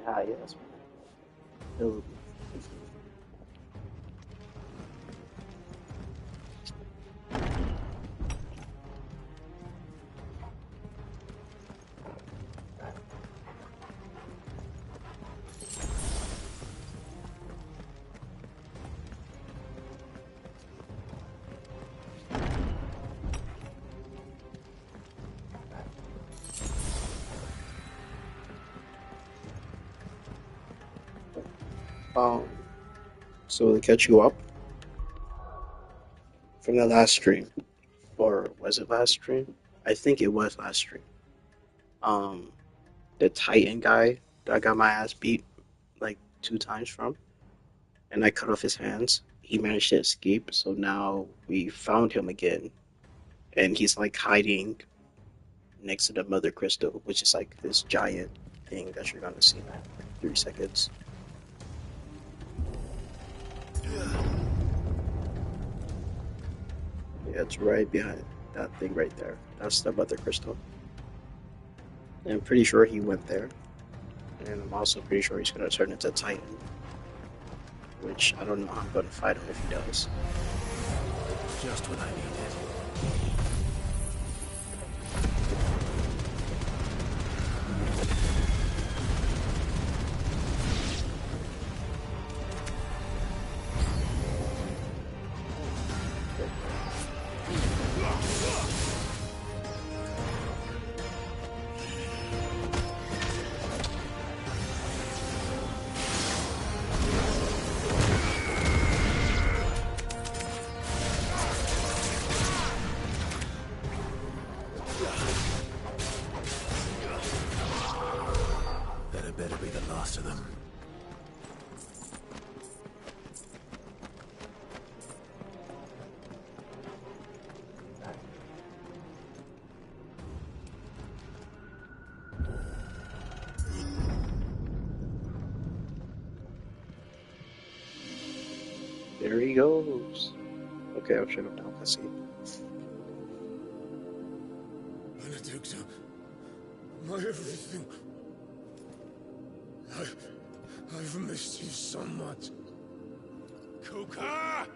Ah, yes. It'll be. Um, so to catch you up from the last stream, or was it last stream? I think it was last stream. Um, the Titan guy that I got my ass beat like 2 times from, and I cut off his hands. He managed to escape, so now we found him again, and he's like hiding next to the Mother Crystal, which is like this giant thing that you're gonna see in like 3 seconds. Yeah, it's right behind that thing right there. That's the Mother Crystal. And I'm pretty sure he went there, and I'm also pretty sure he's gonna turn into Titan, which I don't know how I'm gonna fight him if he does. Just what I needed. That better be the last of them. There he goes. Okay, I'll shut him down. Let's see. Benedicta, my everything. I've missed you so much. Kuka!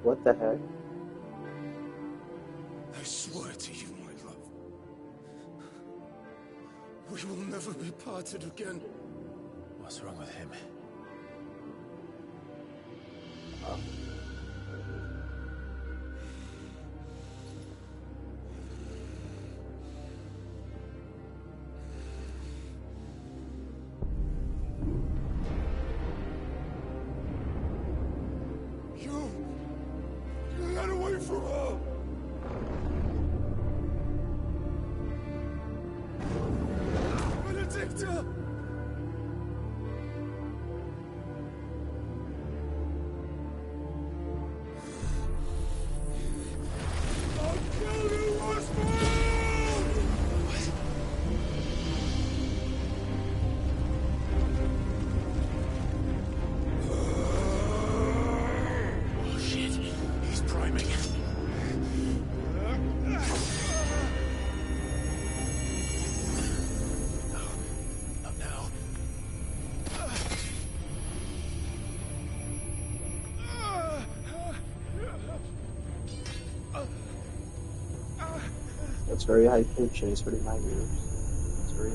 What the heck? I swear to you, my love. We will never be parted again. What's wrong with him? You got away from her! Benedicta! I'll kill you, Oswald! Oh shit, he's priming. Not now. That's very high pitch and it's pretty high here. It's very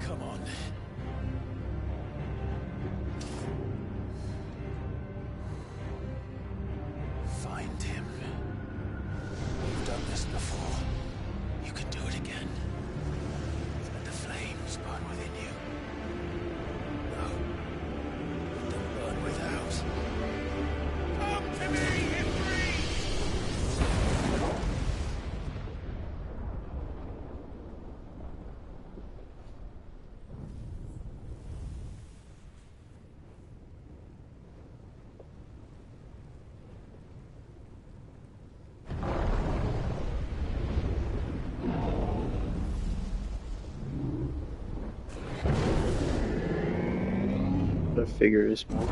Come on. Find him. You've done this before. You can do it again. Let the flames burn within you. No. Let them burn without. Come to me, Ifrit! I figure as much.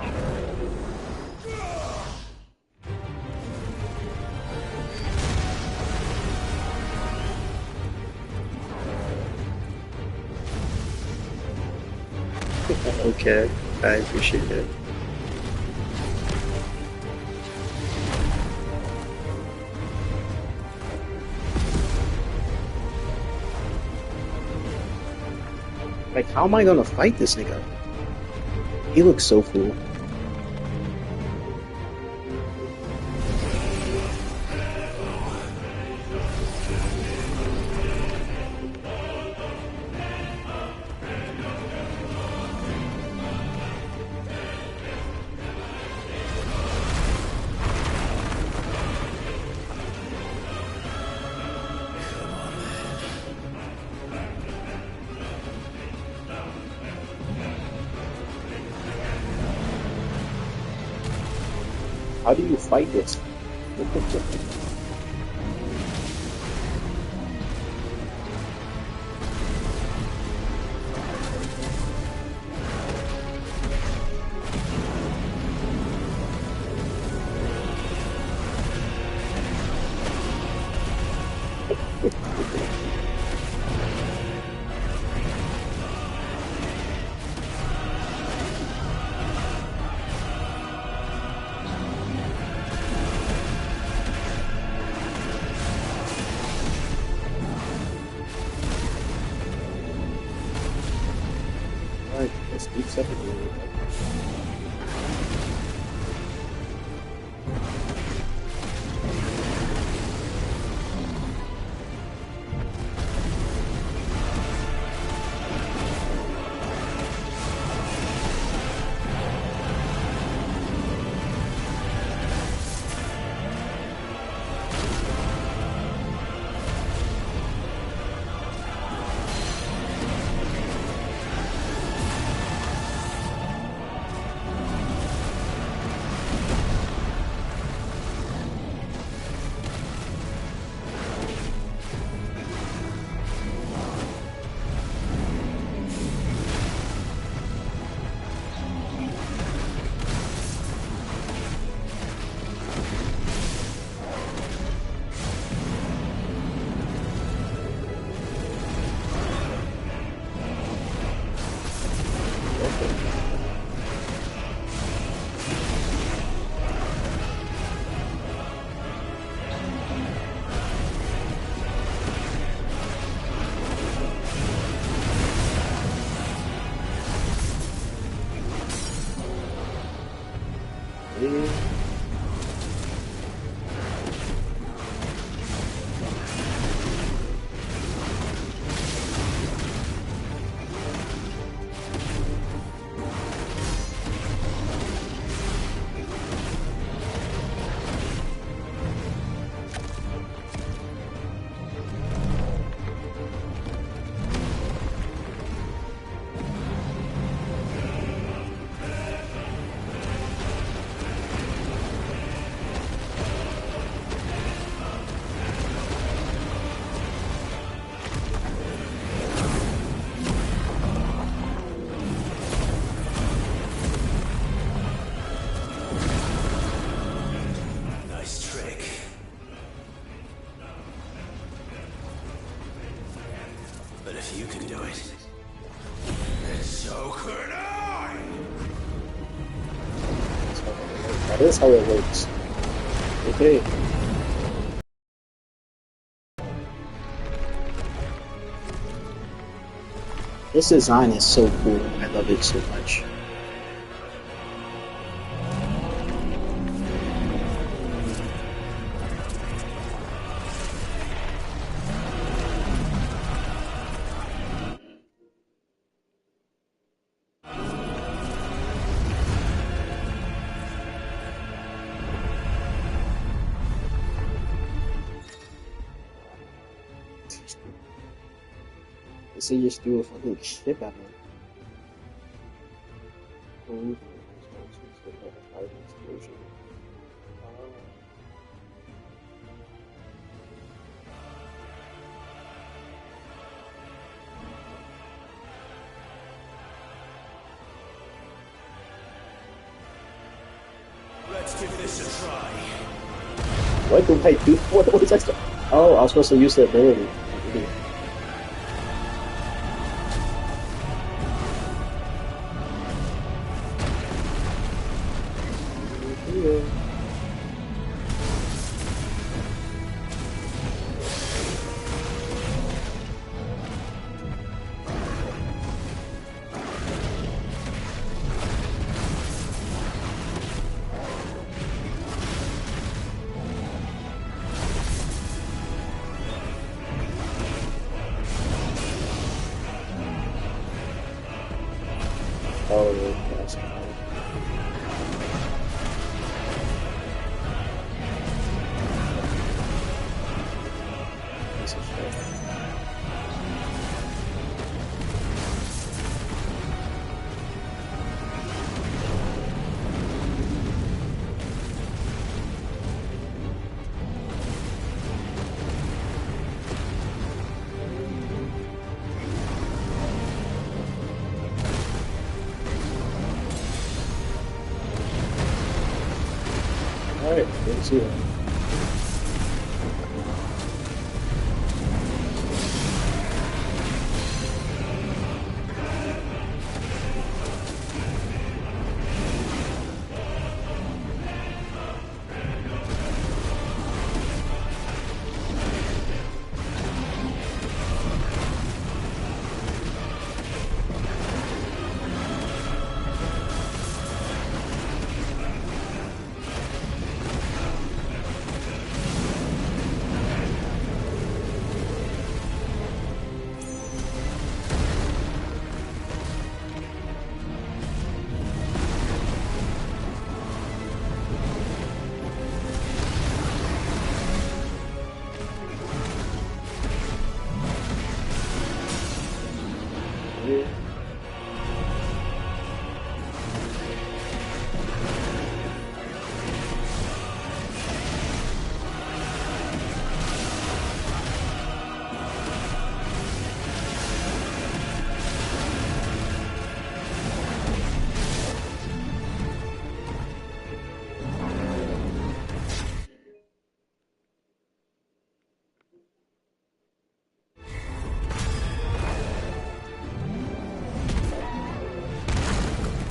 Okay, I appreciate it. Like, how am I gonna fight this nigga? He looks so cool. How do you fight this? Alright, let's keep separating. That is how it works. Okay. This design is so cool. I love it so much. So you just threw a fucking ship at me. Let's give this a try. What do I do? What was that? Oh, I was supposed to use the ability. That's fine. Piece of shit. Alright, let's see that.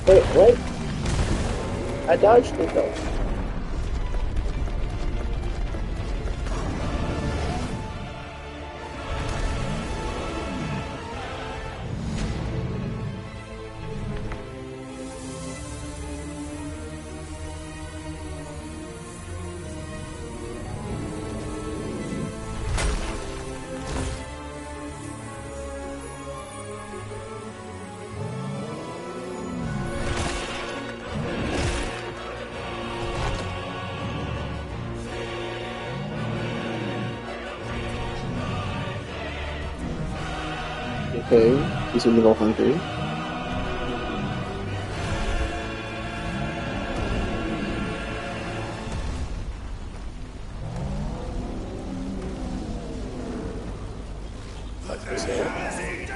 Wait, what? I dodged it though. Okay, he's a little hungry. Is it?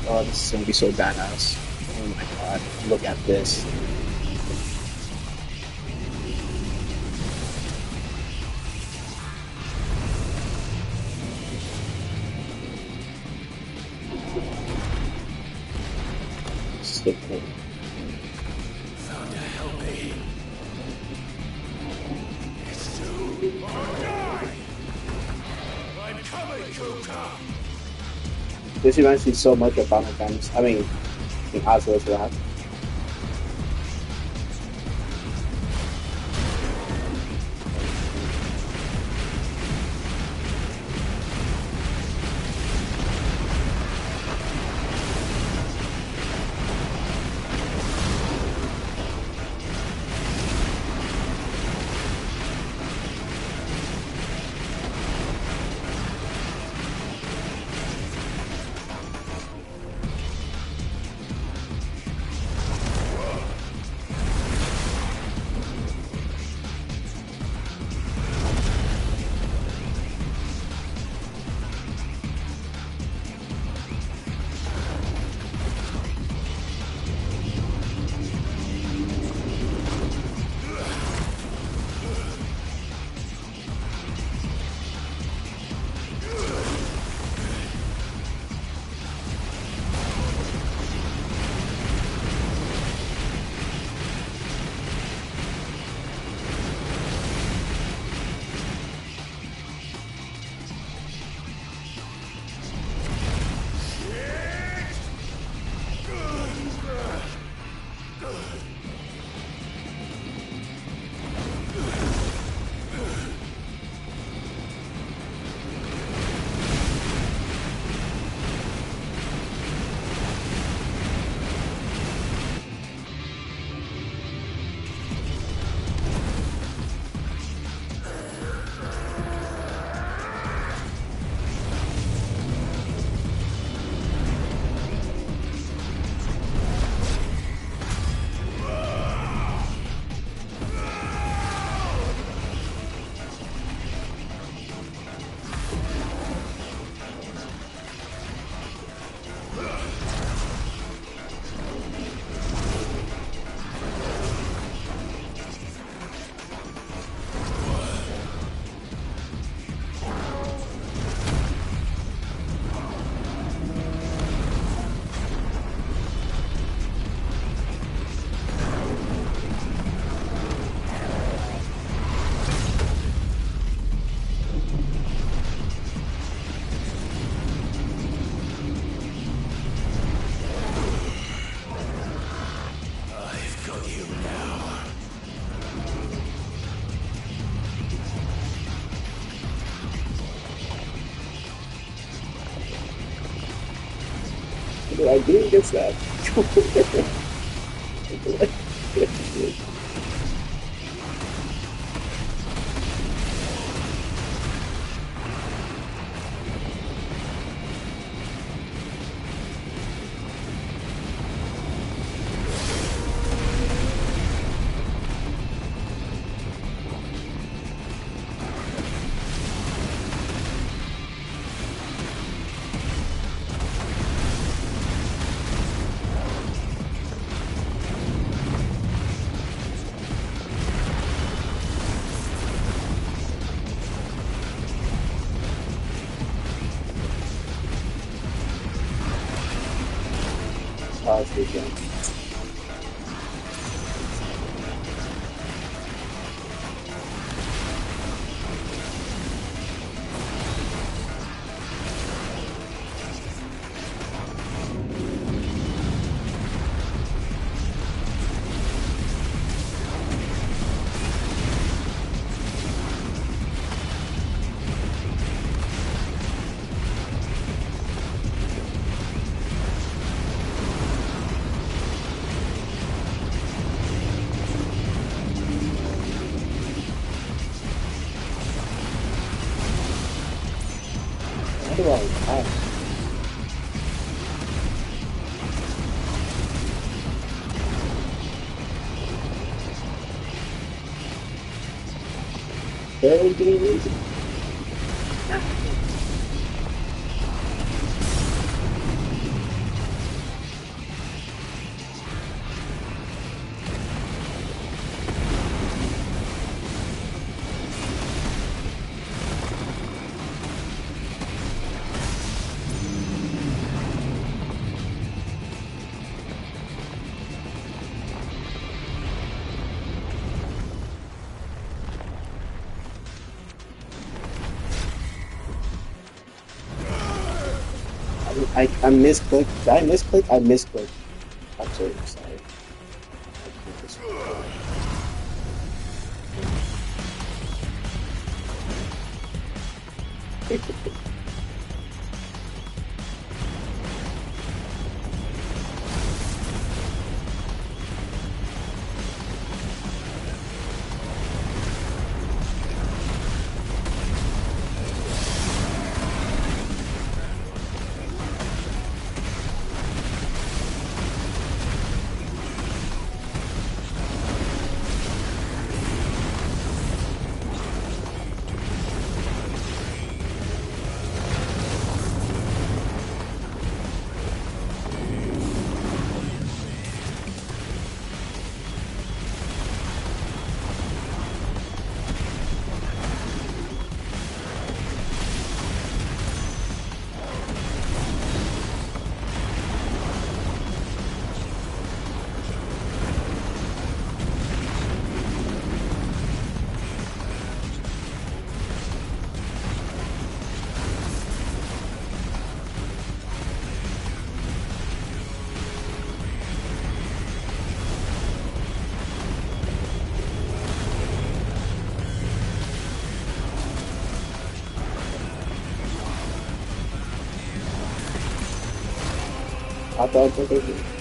Oh, this is gonna be so badass. Oh my god, look at this. Stick me. Found to help me. It's too. I'm coming, Kuka. This reminds me so much of Final Fantasy. I mean, in Asura's Wrath. I didn't get that. Pause the game. How do I? Barely doing music. I misclicked. Did I misclick? I misclicked. I'm so sorry. I thought it was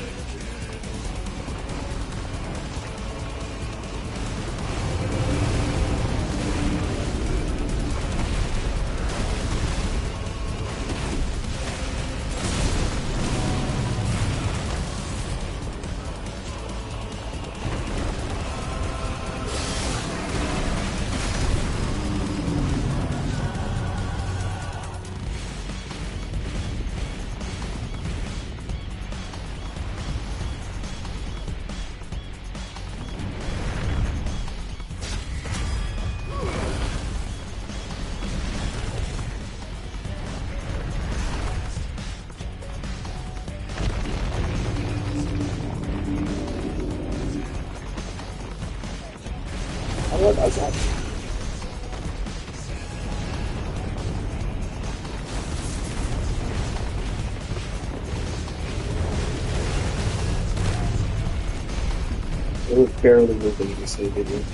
I love outside. It was barely moving to save it.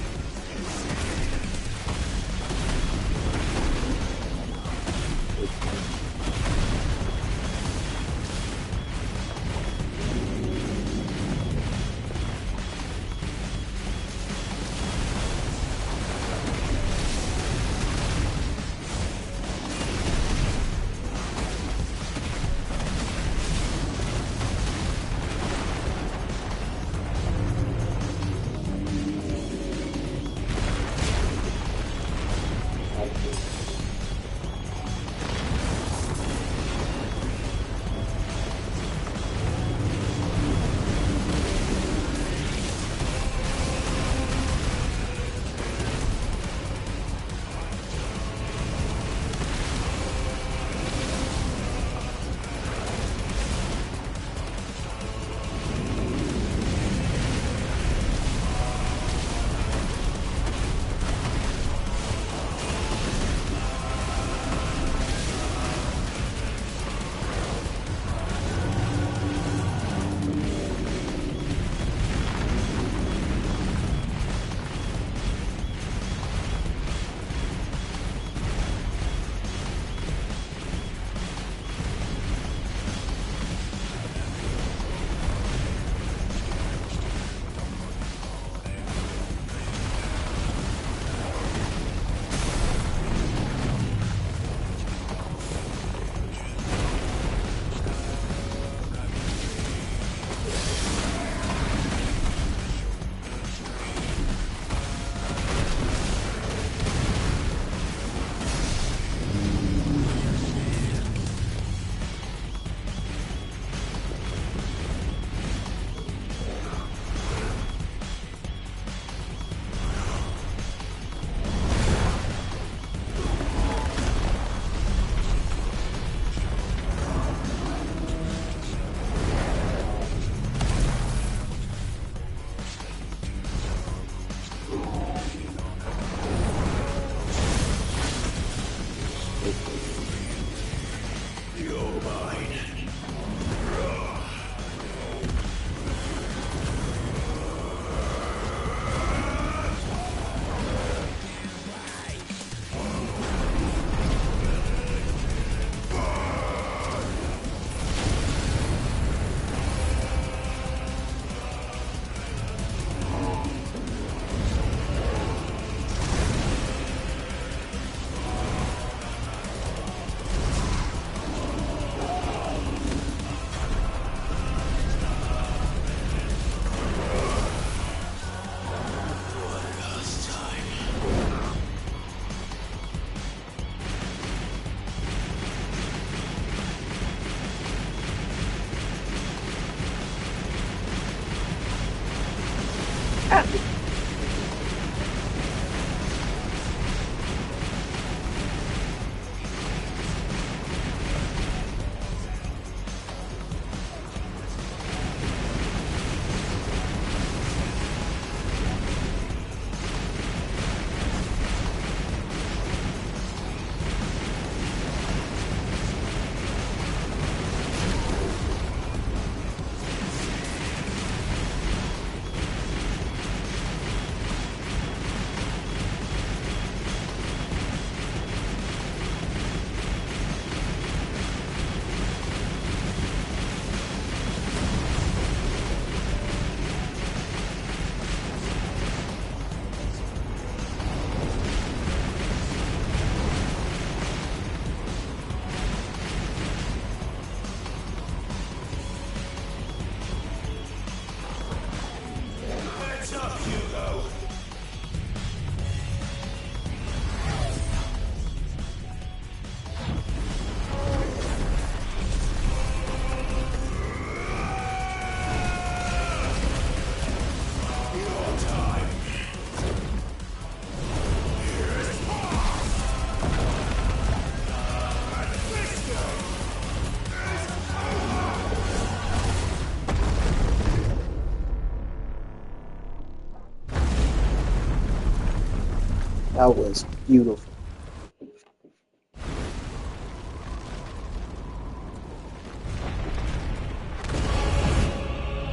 That was beautiful.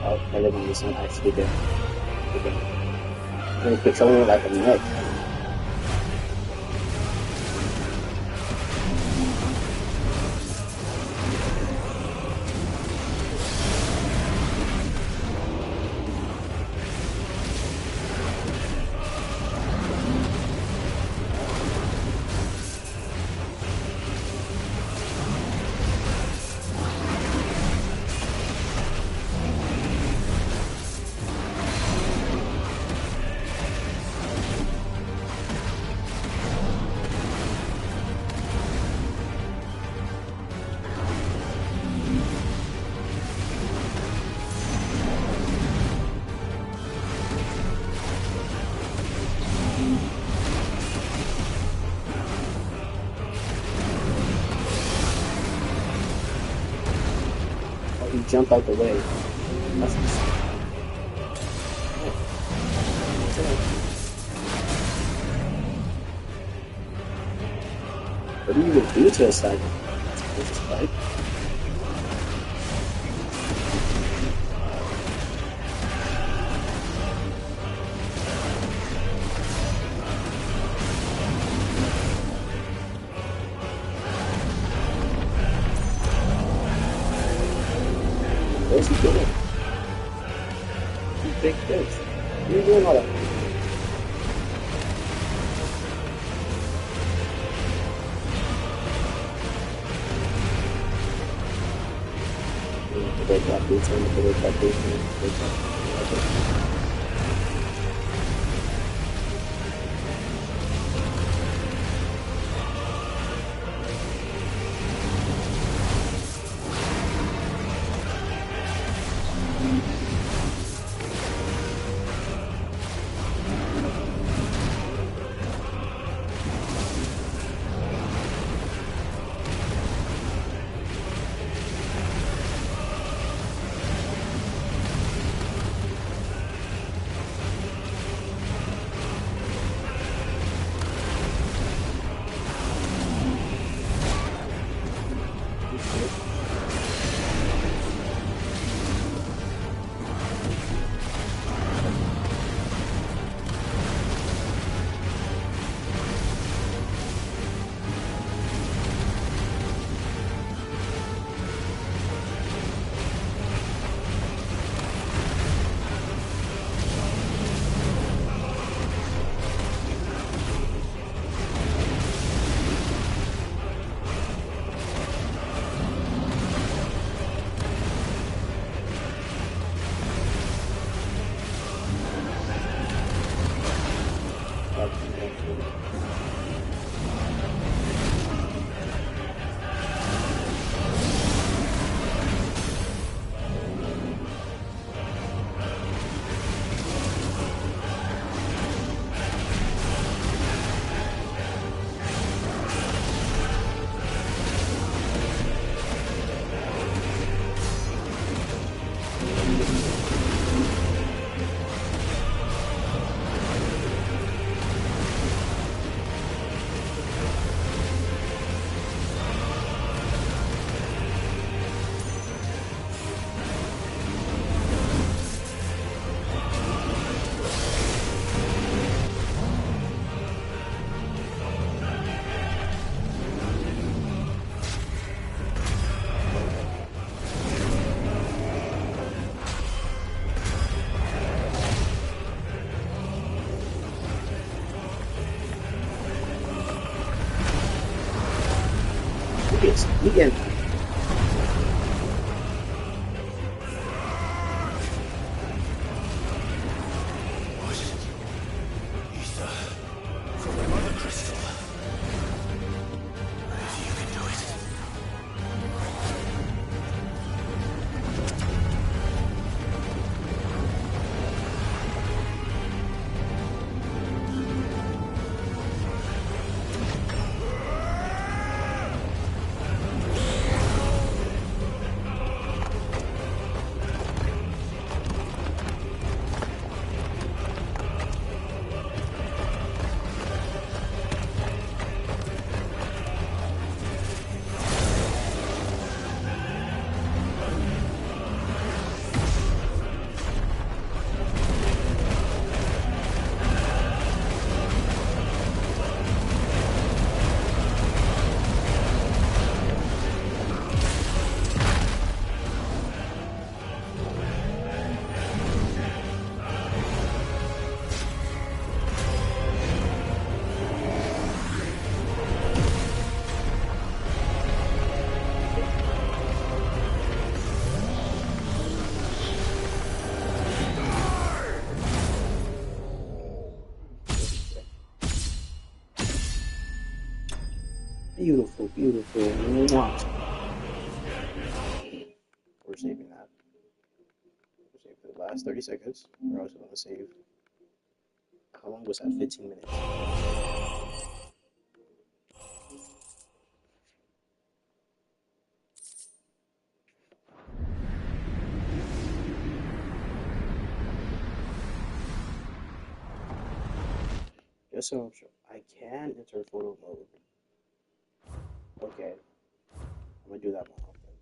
Oh, never mind. It's not actually there. Okay. You're controlling it like a mech. Oh, he jumped out the way. That's what do you even do to a cyber? Just fight. Where's he going? You big fish. What are you doing all that? Break that boots on, break that boots on, break that. You can. Beautiful, beautiful. Mwah. We're saving that. We're saving for the last 30 seconds. We're also going to save. How long was that? 15 minutes. Guess so. I can enter photo mode. Okay. I'm going to do that more often.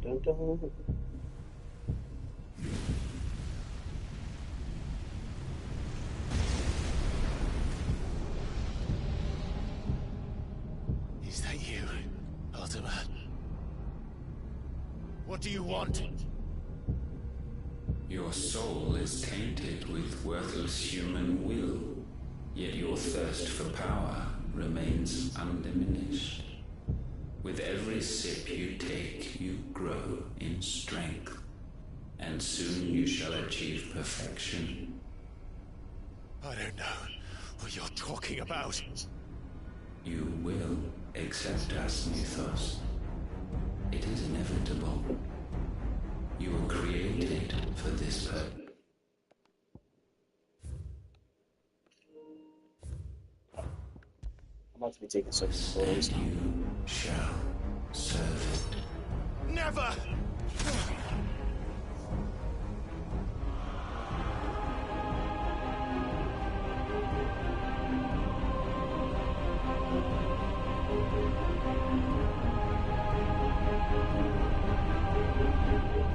Dun, dun, dun. Is that you, Ultima? What do you want? Your soul is tainted with worthless human will, yet your thirst for power remains undiminished. With every sip you take, you grow in strength, and soon you shall achieve perfection. I don't know what you're talking about. You will accept us, Mythos. It is inevitable. You were created for this purpose. I'm about to be taking some photos And now. you shall serve it. Never!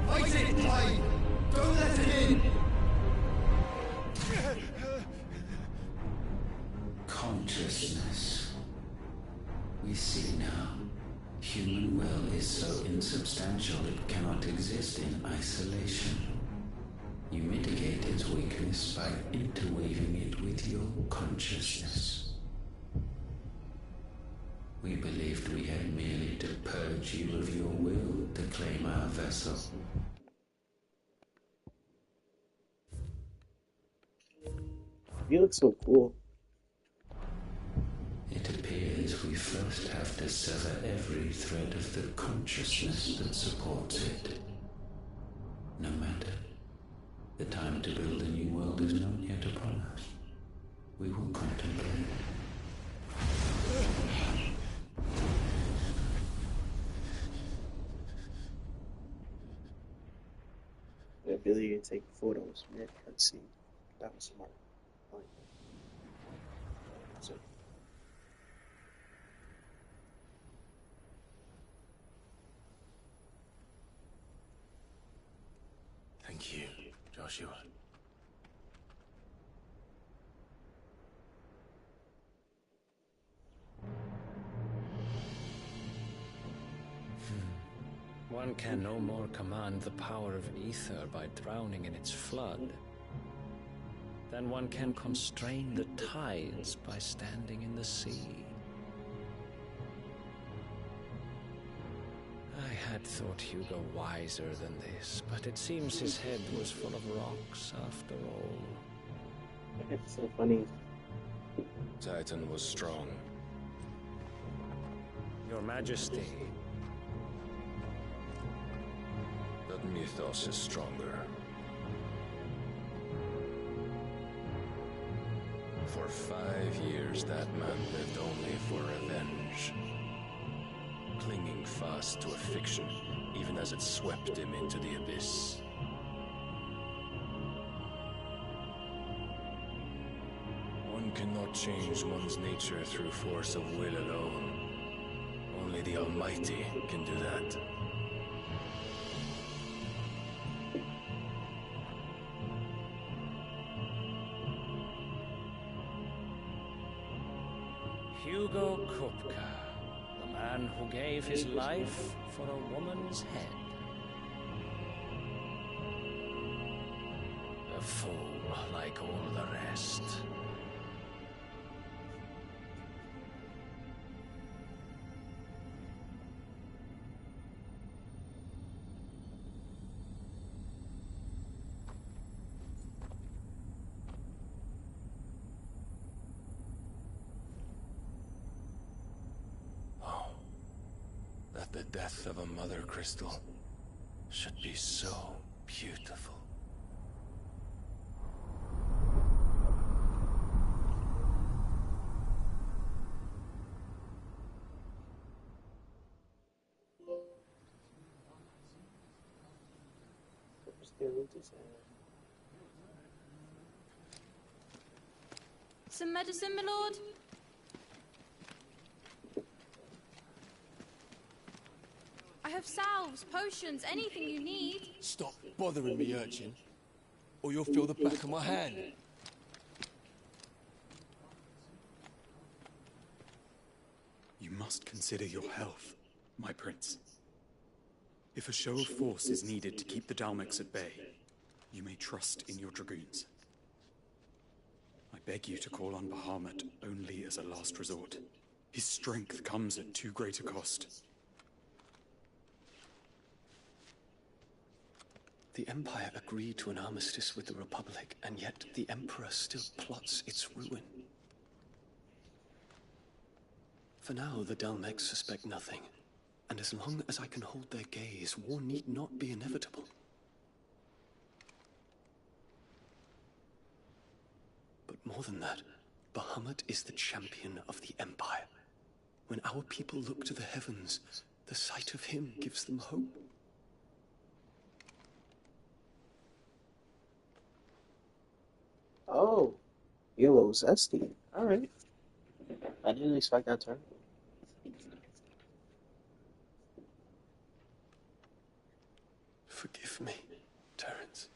Fight it, Clyde! Don't let him in! Consciousness. We see now. Human will is so insubstantial it cannot exist in isolation. You mitigate its weakness by interweaving it with your consciousness. We believed we had merely to purge you of your will to claim our vessel. You look so cool. It appears we first have to sever every thread of the consciousness that supports it. No matter. The time to build a new world is not yet upon us. We will contemplate. The ability to take photos mid cutscene. That was smart. I like that. So, Thank you, Joshua. One can no more command the power of ether by drowning in its flood than one can constrain the tides by standing in the sea. I had thought Hugo wiser than this, but it seems his head was full of rocks after all. It's so funny. Titan was strong. Your Majesty, But Mythos is stronger. For 5 years, that man lived only for revenge. Clinging fast to a fiction, even as it swept him into the abyss. One cannot change one's nature through force of will alone. Only the Almighty can do that. Hugo Kupka, the man who gave his life for a woman's head. A fool like all the rest. That the death of a mother crystal should be so beautiful. Some medicine, my lord? I have salves, potions, anything you need. Stop bothering me, urchin, or you'll feel the back of my hand. You must consider your health, my prince. If a show of force is needed to keep the Dalmex at bay, you may trust in your dragoons. I beg you to call on Bahamut only as a last resort. His strength comes at too great a cost. The Empire agreed to an armistice with the Republic, and yet the Emperor still plots its ruin. For now, the Dalmex suspect nothing, and as long as I can hold their gaze, war need not be inevitable. But more than that, Bahamut is the champion of the Empire. When our people look to the heavens, the sight of him gives them hope. Oh, you're a little zesty. Alright. I didn't expect that turn. Forgive me, Terence.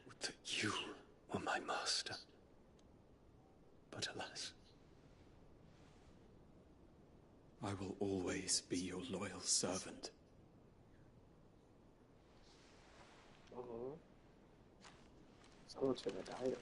Would that you were my master. But alas. I will always be your loyal servant. Someone turn a dial.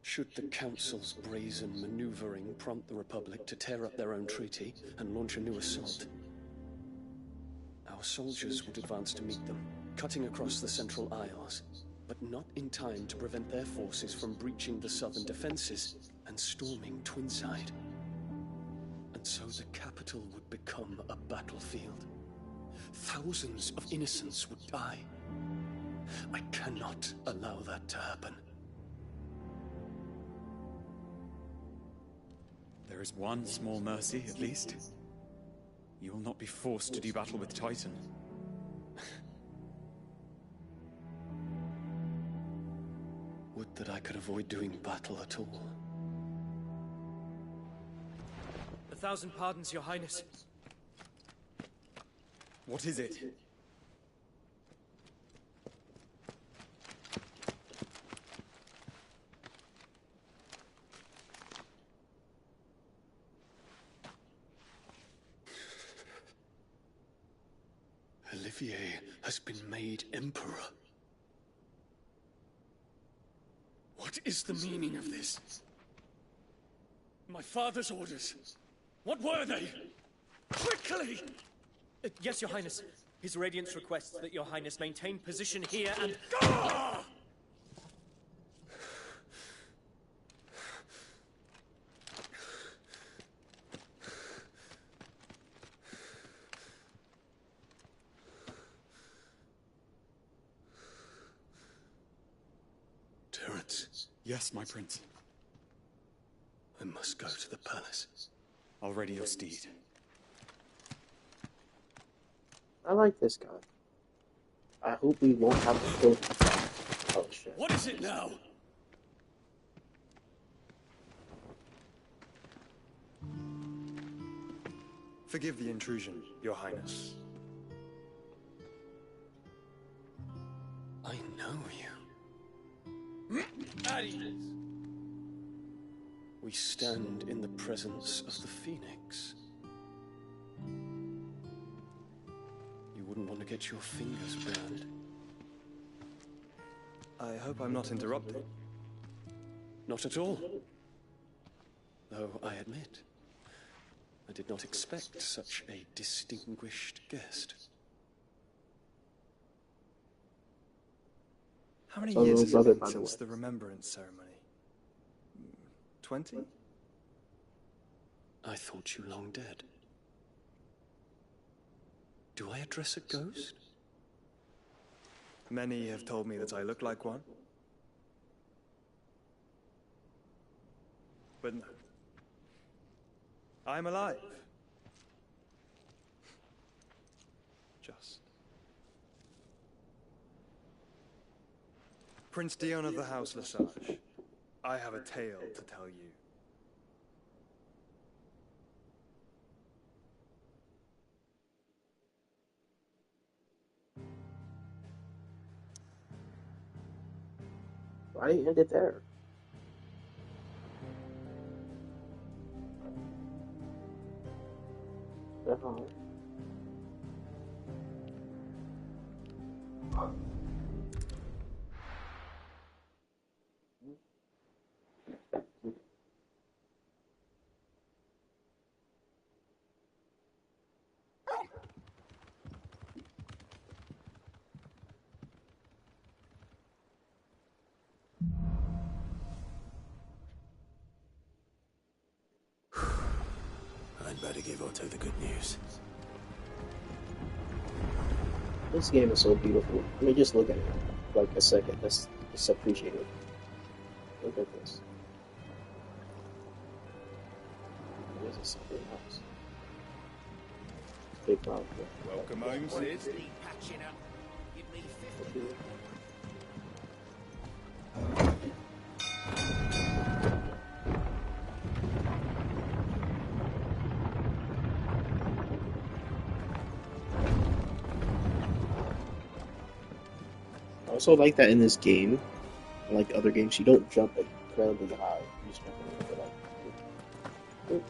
Should the Council's brazen maneuvering prompt the Republic to tear up their own treaty and launch a new assault, our soldiers would advance to meet them, cutting across the Central Isles, but not in time to prevent their forces from breaching the southern defenses and storming Twinside. And so the capital would become a battlefield. Thousands of innocents would die. I cannot allow that to happen. There is one small mercy, at least. You will not be forced to do battle with Titan. Would that I could avoid doing battle at all. 1,000 pardons, Your Highness. What is it? Olivier has been made Emperor. What is the meaning of this? My father's orders. What were they? Quickly! Yes, Your Highness. His Radiance requests that Your Highness maintain position here and... Ah! Terence, Yes, my prince. I must go to the palace. I'll ready your steed. I like this guy. I hope we won't have to kill. Oh shit. What is it now? Forgive the intrusion, Your Highness. I know you. We stand in the presence of the Phoenix. You wouldn't want to get your fingers burned. I hope I'm not interrupting. Not at all. Though I admit, I did not expect such a distinguished guest. How many So years little has brother, it by been the since way. the Remembrance Ceremony? 20? I thought you long dead. Do I address a ghost? Many have told me that I look like one. But no. I'm alive. Just. Prince Dion of the House Lesage, I have a tale to tell you. Why did you end it there? The hell? I'd better give Otto the good news. This game is so beautiful. Let me just look at it for like a second. Let's just appreciate it. Look at this. There's a something else. Big mouth. Welcome home, Sid. I also like that in this game, like other games, you don't jump incredibly high. You just jump a little bit like.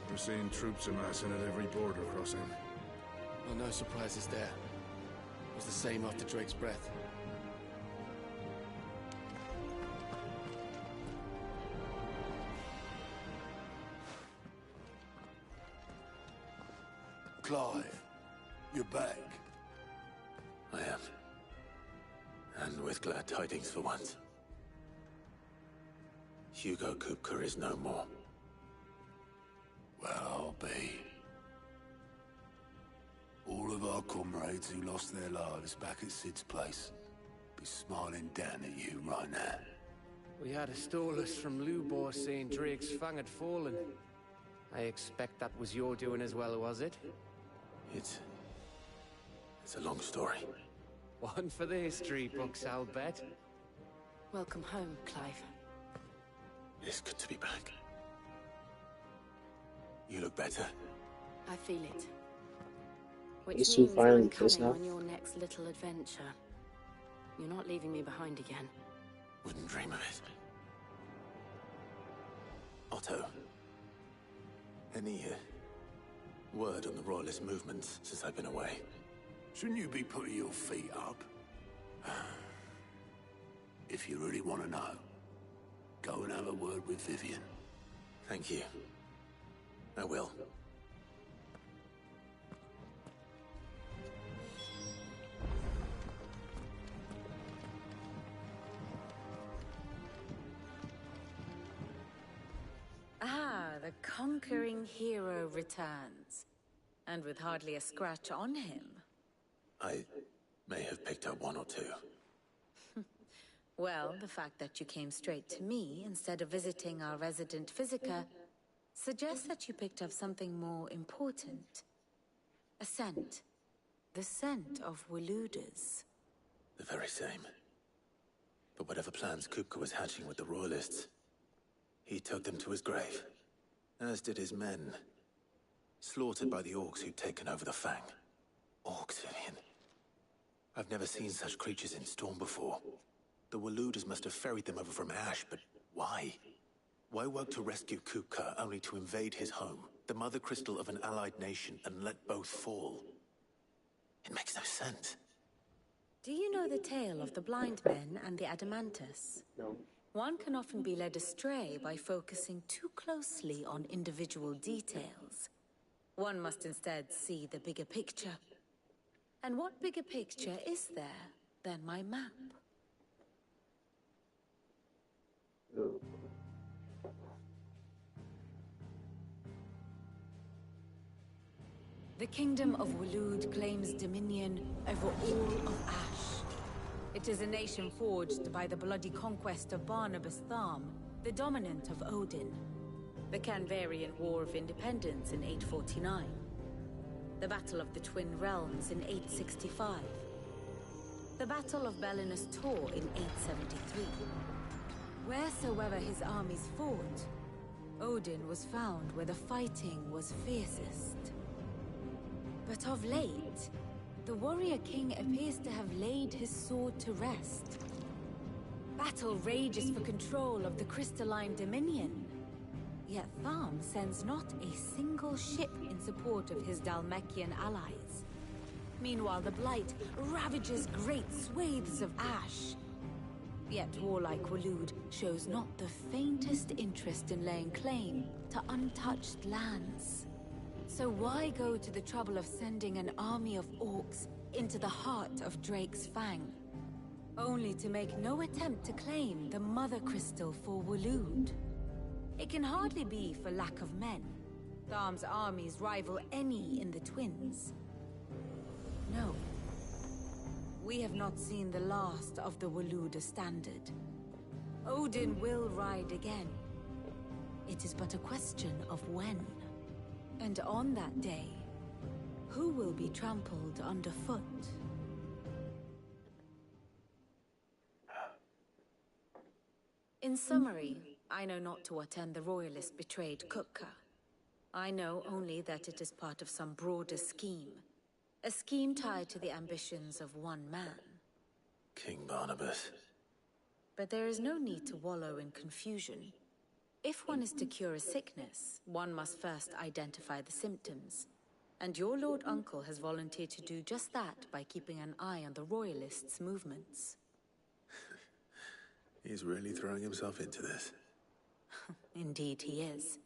We're seeing troops amassing at every border crossing. Well, no surprises there. It was the same after Drake's breath. Clive, you're back. I am. And with glad tidings for once. Hugo Kupka is no more. Well, I'll be. All of our comrades who lost their lives back at Sid's place be smiling down at you right now. We had a stolus from Lubor saying Drake's fang had fallen. I expect that was your doing as well, was it? It's a long story. One for the history books, I'll bet. Welcome home, Clive. It's good to be back. You look better. I feel it. Which You means two finally I'm kiss coming now? on your next little adventure. You're not leaving me behind again. Wouldn't dream of it. Otto, Any word on the Royalist movements since I've been away? Shouldn't you be putting your feet up? If you really want to know, go and have a word with Vivian. Thank you. I will. Ah, the conquering hero returns. And with hardly a scratch on him. I may have picked up one or two. Well, the fact that you came straight to me instead of visiting our resident physiker suggests that you picked up something more important. A scent. The scent of Waludas. The very same. But whatever plans Kupka was hatching with the Royalists, he took them to his grave. As did his men. Slaughtered by the orcs who'd taken over the Fang. Orcs, Vivian. I've never seen such creatures in Storm before. The Waludas must have ferried them over from Ash, but why? Why work to rescue Kupka only to invade his home, the mother crystal of an allied nation, and let both fall? It makes no sense. Do you know the tale of the blind men and the Adamantus? No. One can often be led astray by focusing too closely on individual details. One must instead see the bigger picture. And what bigger picture is there than my map? Oh. The kingdom of Waloed claims dominion over all of Ash. It is a nation forged by the bloody conquest of Barnabas Tharm, the dominant of Odin. The Canvarian War of Independence in 849. The Battle of the Twin Realms in 865. The Battle of Belinus Tor in 873. Wheresoever his armies fought, Odin was found where the fighting was fiercest. But of late, the warrior king appears to have laid his sword to rest. Battle rages for control of the crystalline dominion. Yet Tharm sends not a single ship in support of his Dhalmekian allies. Meanwhile, the Blight ravages great swathes of Ash. Yet warlike Waloed shows not the faintest interest in laying claim to untouched lands. So why go to the trouble of sending an army of orcs into the heart of Drake's Fang, only to make no attempt to claim the Mother Crystal for Waloed? It can hardly be for lack of men. Tharm's armies rival any in the Twins. No. We have not seen the last of the Waluda standard. Odin will ride again. It is but a question of when. And on that day, who will be trampled underfoot? In summary, I know not to what end the Royalist betrayed Kupka. I know only that it is part of some broader scheme. A scheme tied to the ambitions of one man. King Barnabas. But there is no need to wallow in confusion. If one is to cure a sickness, one must first identify the symptoms. And your Lord Uncle has volunteered to do just that by keeping an eye on the Royalists' movements. He's really throwing himself into this. Indeed he is.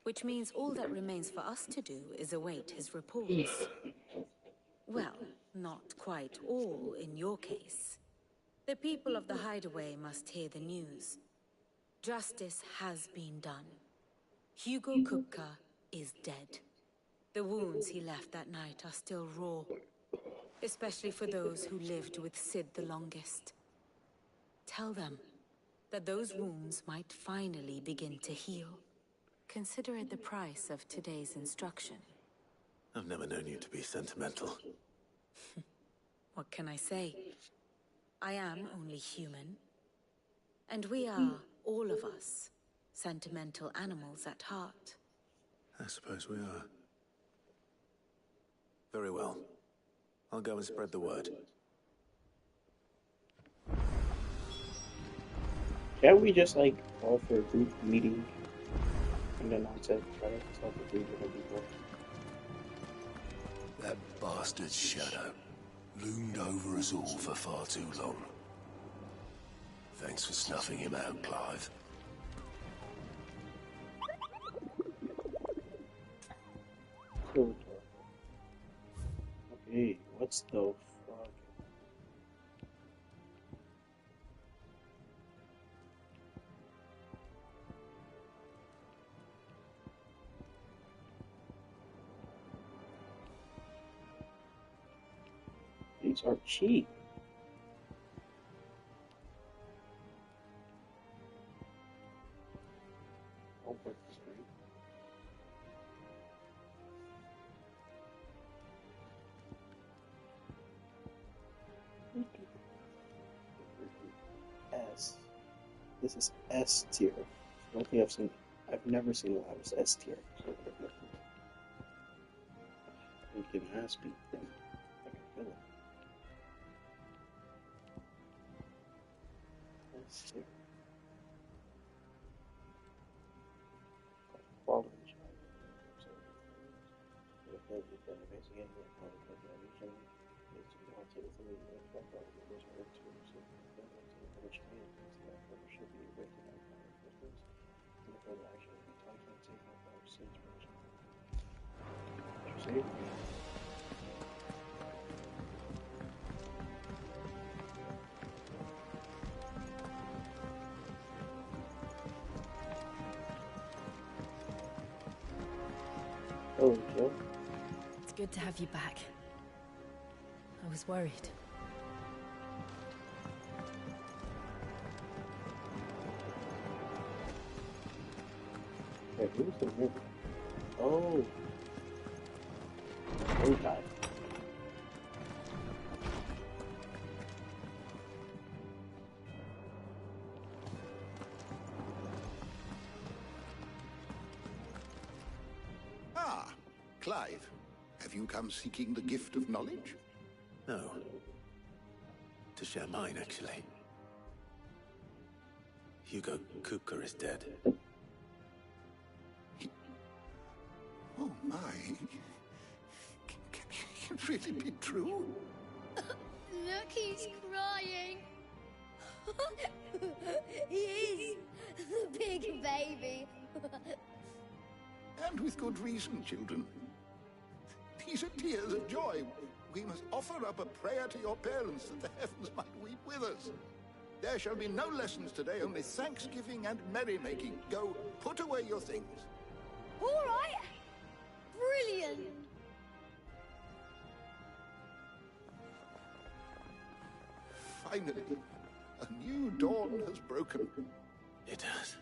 Which means all that remains for us to do is await his reports. Well, not quite all in your case. The people of the Hideaway must hear the news. Justice has been done. Hugo Kupka is dead. The wounds he left that night are still raw, especially for those who lived with Sid the longest. Tell them that those wounds might finally begin to heal. Consider it the price of today's instruction. I've never known you to be sentimental. What can I say? I am only human. And we are, all of us, sentimental animals at heart. I suppose we are. Very well. I'll go and spread the word. Can't we just like call for a group meeting watching the nonsense try to stop the breathing of people. That bastard's shadow loomed over us all for far too long. Thanks for snuffing him out, Clive. Cool. Okay, what's the fuck? These are cheap. I'll break the screen. S. This is S tier. I don't think I've seen. I've never seen one that was S tier. I'm getting my ass beat. I can feel it. S tier. Quality. Oh, Joe. It's good to have you back. I was worried. Wait, who's the river? Oh. Okay. Ah, Clive. Have you come seeking the gift of knowledge? No. To share mine, actually. Hugo Kupka is dead. Oh my. Can it really be true? Look, he's crying. He is the big baby. And with good reason, children. These are tears of joy. We must offer up a prayer to your parents that the heavens might weep with us. There shall be no lessons today, only thanksgiving and merrymaking. Go, put away your things. All right. Brilliant. Finally, a new dawn has broken. It has.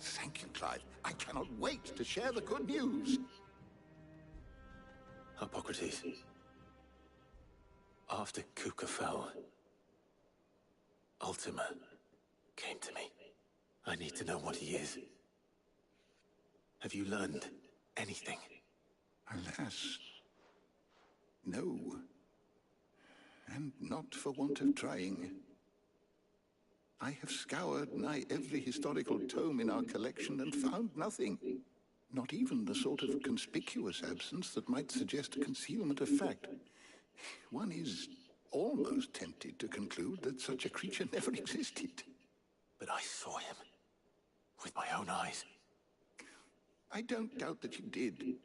Thank you, Clive. I cannot wait to share the good news. Hippocrates. After Kupka fell, Ultima came to me. I need to know what he is. Have you learned anything? Alas, no. And not for want of trying. I have scoured nigh every historical tome in our collection and found nothing. Not even the sort of conspicuous absence that might suggest a concealment of fact. One is almost tempted to conclude that such a creature never existed. But I saw him. With my own eyes. I don't doubt that you did.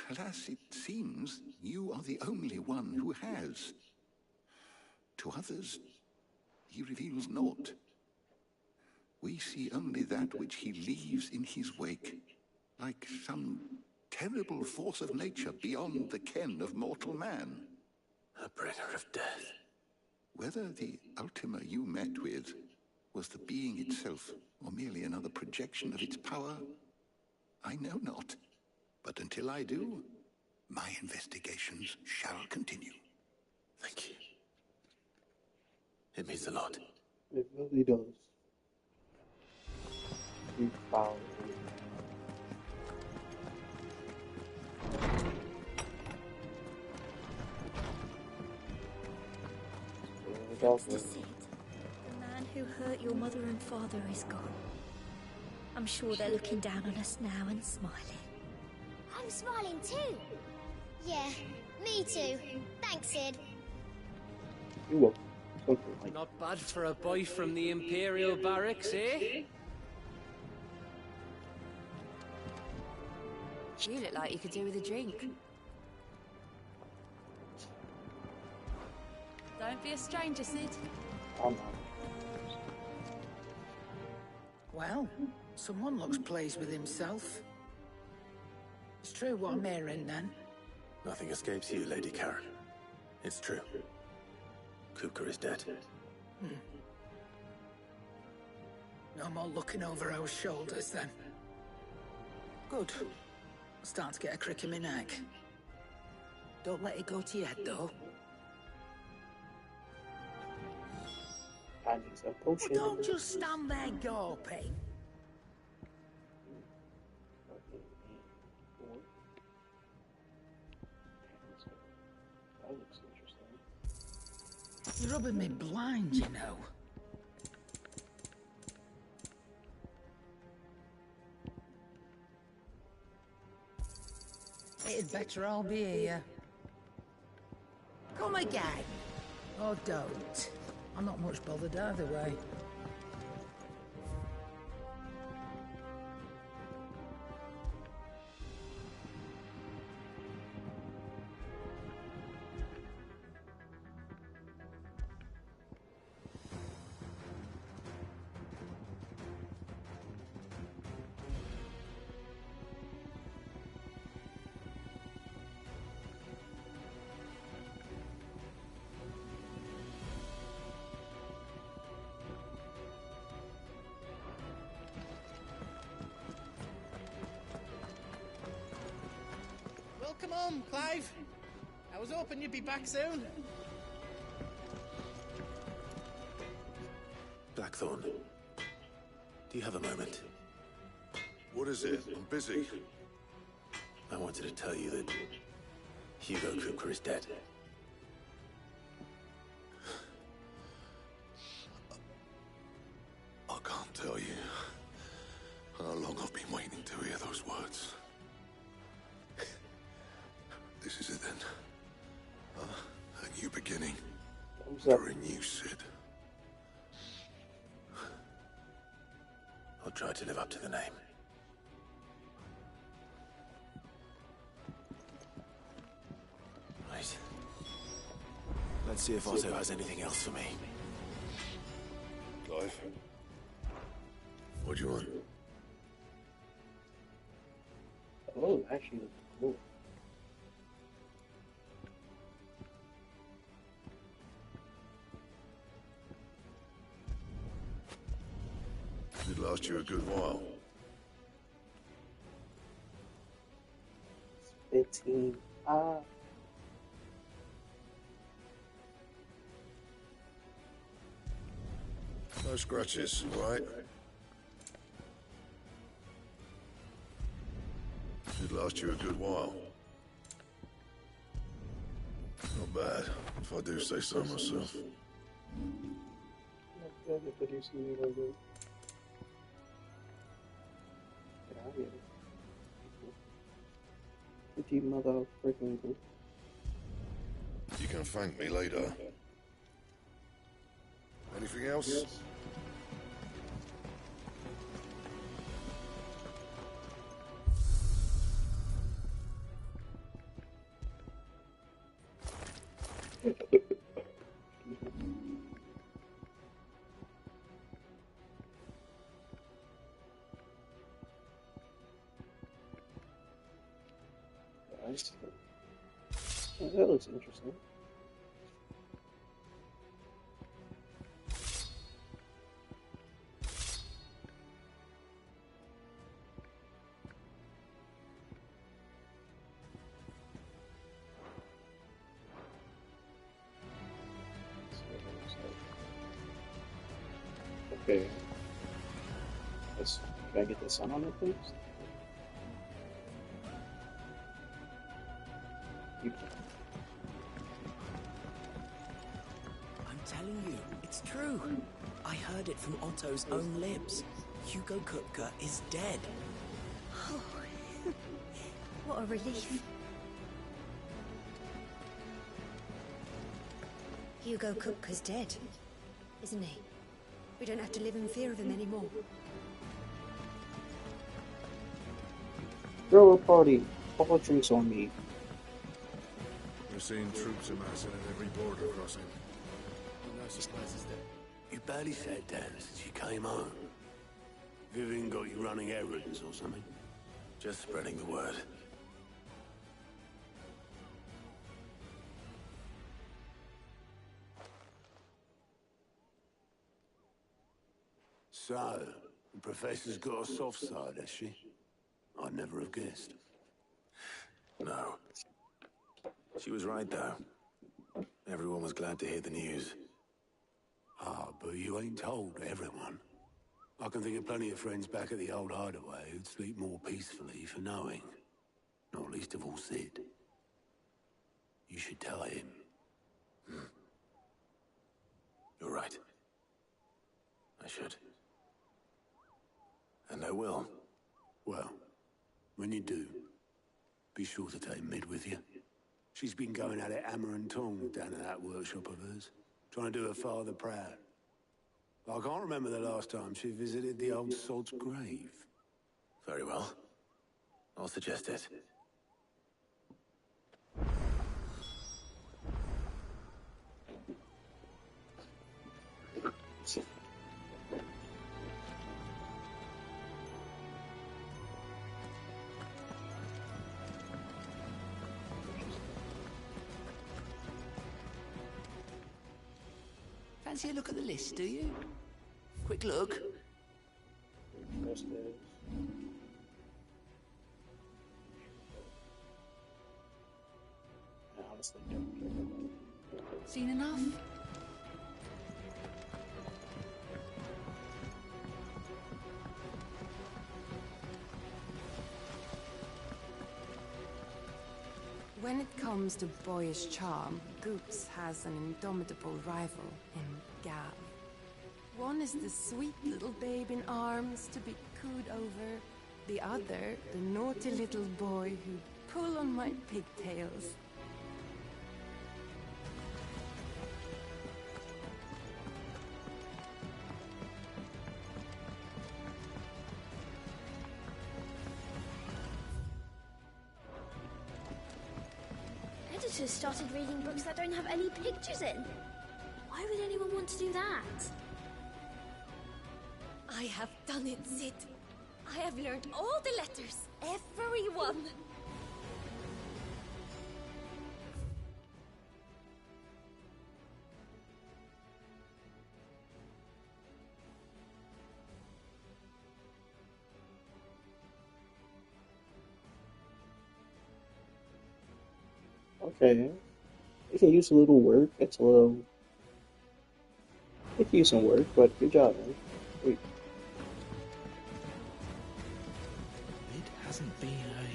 Alas, it seems you are the only one who has. To others, he reveals naught. We see only that which he leaves in his wake, like some terrible force of nature beyond the ken of mortal man. A bringer of death. Whether the Ultima you met with was the being itself, or merely another projection of its power, I know not. But until I do, my investigations shall continue. Thank you. It means a lot. It really does. We found Thanks to Sid, the man who hurt your mother and father is gone. I'm sure they're looking down on us now and smiling. I'm smiling too. Yeah, me too. Thanks, Sid. You will. Something like Not bad for a boy from the Imperial Barracks, eh? You look like you could do with a drink. Don't be a stranger, Sid. I'm not. Well, someone looks pleased with himself. It's true what I'm hearing, then. Nothing escapes you, Lady Karen. It's true. Kupka is dead. No more looking over our shoulders, then. Good. I'm starting to get a crick in my neck. Don't let it go to your head, though. I need some potion. Well, don't just stand there gawping. That looks interesting. You're rubbing me blind, you know. It'd better all be here. Come again. Or don't. I'm not much bothered either way. Well, come on, Clive. I was hoping you'd be back soon. Blackthorn, do you have a moment? What is it? I'm busy. I wanted to tell you that Hugo Kupka is dead. I can't tell you how long I've been waiting to hear those words. This is it then. A new beginning. For a new Sid. I'll try to live up to the name. Right. Let's see if Otto has anything else for me. Clive? What do you want? Oh, actually looks cool. It last you a good while. 15. No scratches, right? Should last you a good while. Not bad, if I do say so myself. Pretty mother freaking good. You can thank me later. Anything else? Nice. Oh, that looks interesting. Okay. Can I get the sun on it, please? I'm telling you, it's true. I heard it from Otto's own lips. Hugo Kupka is dead. Oh, what a relief. Hugo Kupka's dead, isn't he? We don't have to live in fear of him anymore. Throw a party. All drinks on me. We're seeing troops amassing at every border crossing. No surprises there. You barely sat down since you came home. Vivian got you running errands or something? Just spreading the word. So, the Professor's got a soft side, has she? I'd never have guessed. No. She was right, though. Everyone was glad to hear the news. Ah, but you ain't told everyone. I can think of plenty of friends back at the old hideaway who'd sleep more peacefully for knowing. Not least of all Sid. You should tell him. You're right. I should. And I will. Well, when you do, be sure to take Mid with you. She's been going at it hammer and tongs down at that workshop of hers, trying to do her father proud. I can't remember the last time she visited the old sod's grave. Very well. I'll suggest it. Fancy a look at the list, do you? Quick look. Seen enough? When it comes to boyish charm, Goops has an indomitable rival in Gav. One is the sweet little babe in arms to be cooed over. The other, the naughty little boy who'd pull on my pigtails. Editors started reading books that don't have any pictures in. Why would anyone want to do that? I have done it, Sid. I have learned all the letters. Every one. Okay. It can use a little work. It's a little. It can use some work, but good job, man. Wait. It hasn't been her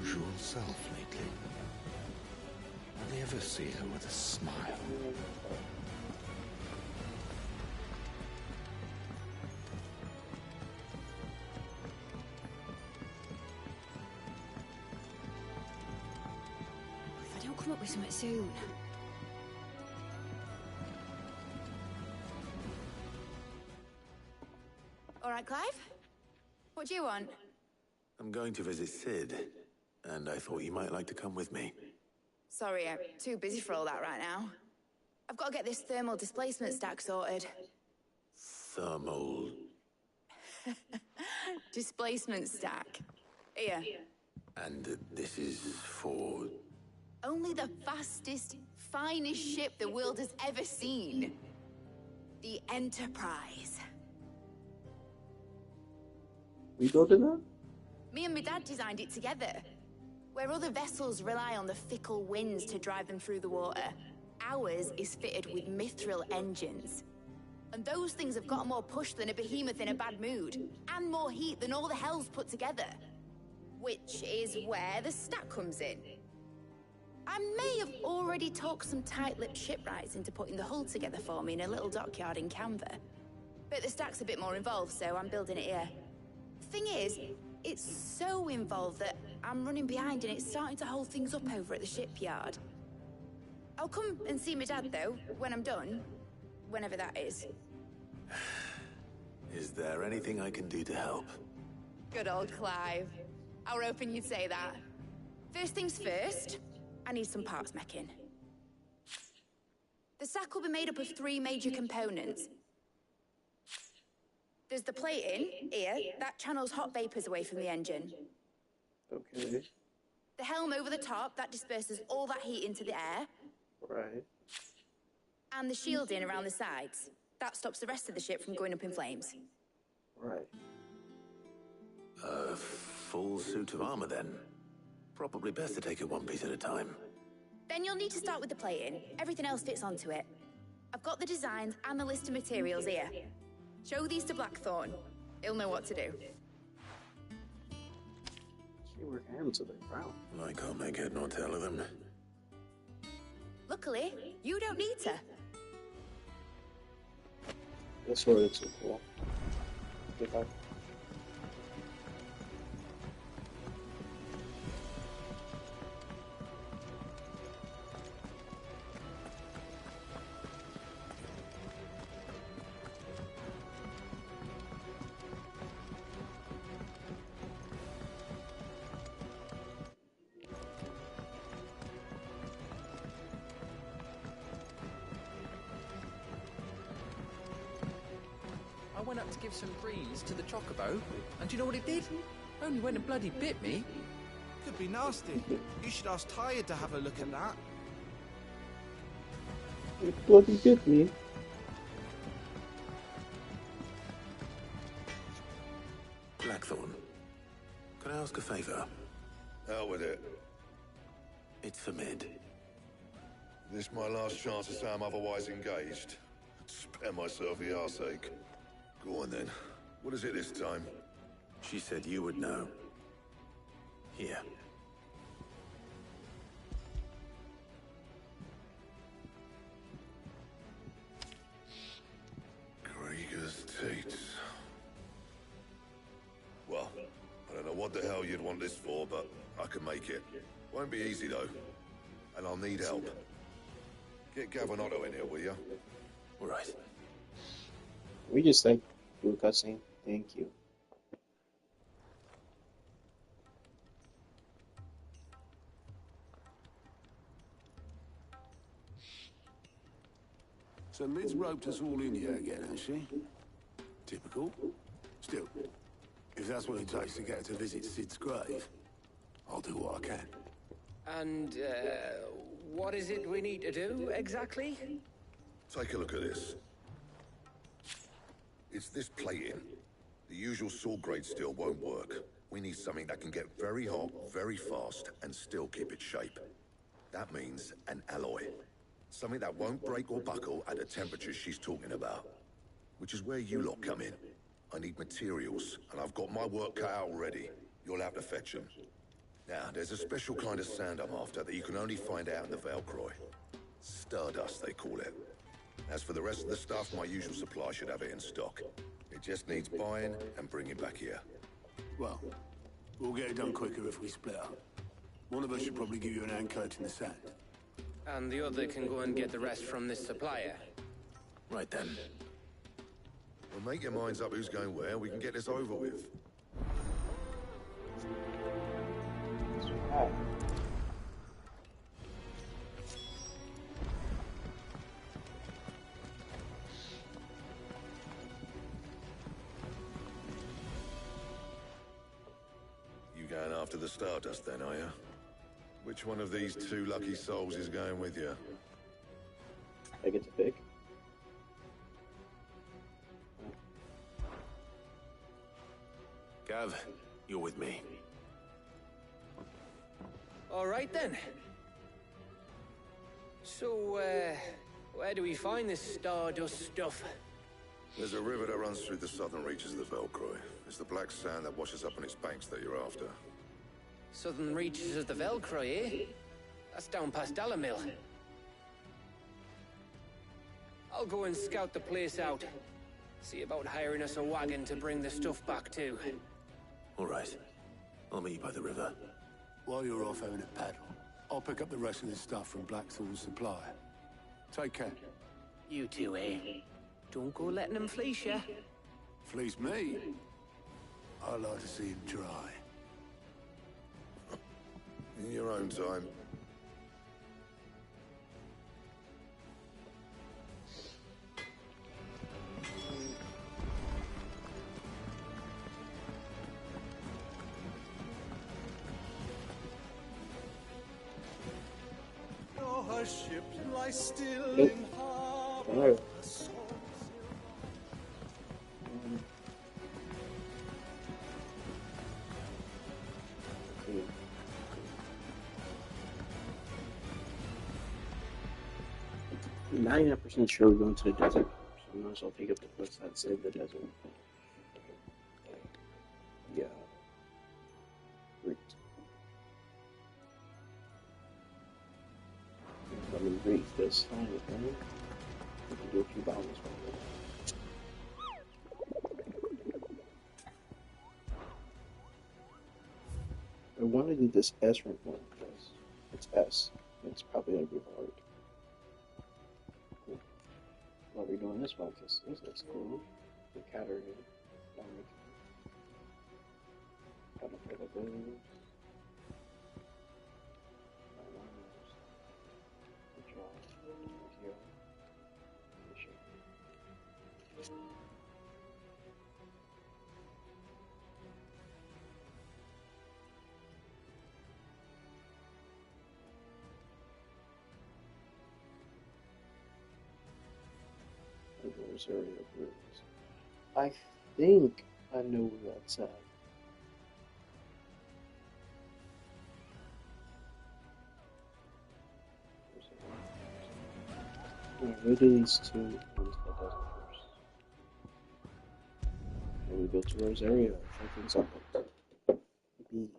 usual self lately. Hardly ever see her with a smile. If I don't come up with something soon. All right, Clive? What do you want? I'm going to visit Sid, and I thought you might like to come with me. Sorry, I'm too busy for all that right now. I've got to get this thermal displacement stack sorted. Thermal... Displacement stack. Here. And this is for... Only the fastest, finest ship the world has ever seen. The Enterprise. We go to that? Me and my dad designed it together. Where other vessels rely on the fickle winds to drive them through the water, ours is fitted with mithril engines. And those things have got more push than a behemoth in a bad mood, and more heat than all the hells put together. Which is where the stack comes in. I may have already talked some tight-lipped shipwrights into putting the hull together for me in a little dockyard in Canva. But the stack's a bit more involved, so I'm building it here. Thing is, it's so involved that I'm running behind and it's starting to hold things up over at the shipyard. I'll come and see my dad, though, when I'm done. Whenever that is. Is there anything I can do to help? Good old Clive. I were hoping you'd say that. First things first, I need some parts meching. The sack will be made up of 3 major components. There's the plating, here, that channels hot vapors away from the engine. Okay. The helm over the top, that disperses all that heat into the air. Right. And the shielding around the sides. That stops the rest of the ship from going up in flames. Right. A full suit of armor, then. Probably best to take it one piece at a time. Then you'll need to start with the plating. Everything else fits onto it. I've got the designs and the list of materials here. Show these to Blackthorn. He'll know what to do. She work hands to the ground. I can't make head nor tail of them. Luckily, you don't need to. This sword looks so cool. Get back. I went up to give some breeze to the chocobo, and do you know what it did? Only went and bloody bit me. Could be nasty. You should ask Tired to have a look at that. It bloody bit me. Blackthorn, can I ask a favor? Hell with it. It's for Mid. This my last chance to say I'm otherwise engaged. Spare myself the arseache. Go on then. What is it this time? She said you would know. Here. Krieger's Tates. Well, I don't know what the hell you'd want this for, but I can make it. Won't be easy though. And I'll need help. Get Gavinotto in here, will ya? All right. We just like do a cutscene. Thank you. So Mid's roped us all in here again, has she? Typical. Still, if that's what it takes to get her to visit Sid's grave, I'll do what I can. And, what is it we need to do, exactly? Take a look at this. It's this plating. The usual sword grade steel won't work. We need something that can get very hot, very fast, and still keep its shape. That means an alloy. Something that won't break or buckle at the temperatures she's talking about. Which is where you lot come in. I need materials, and I've got my work cut out already. You'll have to fetch them. Now, there's a special kind of sand I'm after that you can only find out in the Velcroy. Stardust, they call it. As for the rest of the stuff, my usual supply should have it in stock. It just needs buying and bringing back here. Well, we'll get it done quicker if we split up. One of us should probably give you an hand coat in the sand. And the other can go and get the rest from this supplier. Right then. Well, make your minds up who's going where, we can get this over with. You going after the Stardust then, are you? Which one of these 2 lucky souls is going with you? I get to pick. Gav, you're with me. All right, then. So, where do we find this Stardust stuff? There's a river that runs through the southern reaches of the Velcroy. It's the black sand that washes up on its banks that you're after. Southern reaches of the Velcroy, eh? That's down past Dalamil. I'll go and scout the place out. See about hiring us a wagon to bring the stuff back to. All right. I'll meet you by the river. While you're off having a paddle, I'll pick up the rest of this stuff from Blackthorn's supply. Take care. You two, eh? Don't go letting them fleece ya. Fleece me? I like to see him try. In your own time. Your ship lies still Nope. in harbor. Alright. I'm 99% sure we're going to the desert, so I might as well pick up the quest that said the desert. Yeah. Great. Let me break this fine, okay? We can do a few battles with it. I want to do this S rank one because it's S. It's probably going to be hard. Cool. While we're doing this one, because this looks cool. The cat are here. Gotta play the blues. The draw. Here. Area of ruins. I think I know where that's at. We'll do these two into the desert first. And we go to Rosaria. Something's up. B.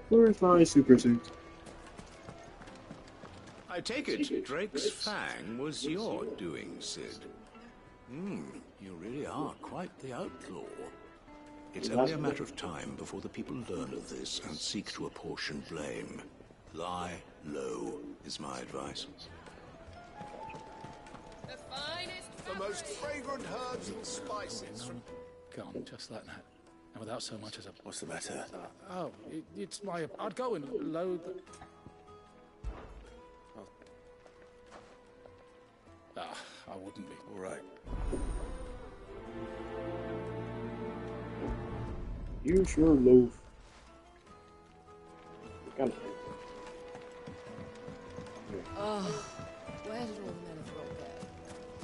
Where's my super suit? I take it Drake's fang was your doing, Sid. You really are quite the outlaw. It's only a matter of time before the people learn of this and seek to apportion blame. Lie low is my advice. The finest, the most fragrant herbs and spices. Gone, just like that. And without so much as a... What's the matter? It's my... I'd go and load the... I wouldn't be. All right. Use your loaf. Kind of. Oh, where did all the men of Rock go?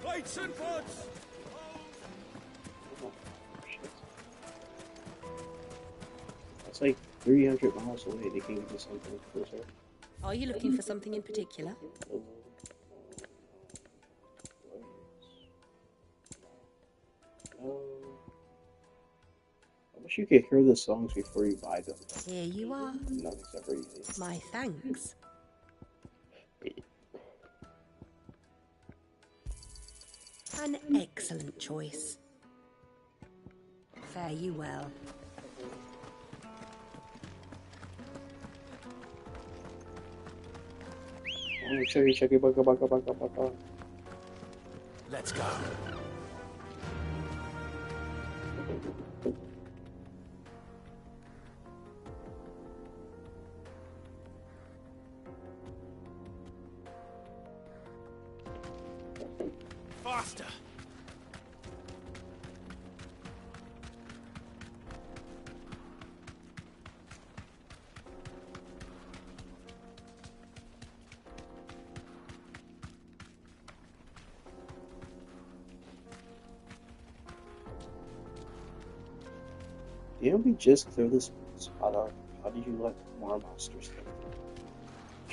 Plates and pots! That's like 300 miles away. They can give me something closer. Are you looking for something in particular? I wish you could hear the songs before you buy them. Here you are. Nothing's ever easy. My thanks. An excellent choice. Fare you well. Chuggy, bugga. Let's go. Faster! Didn't we just clear this spot out? How did you let more monsters come?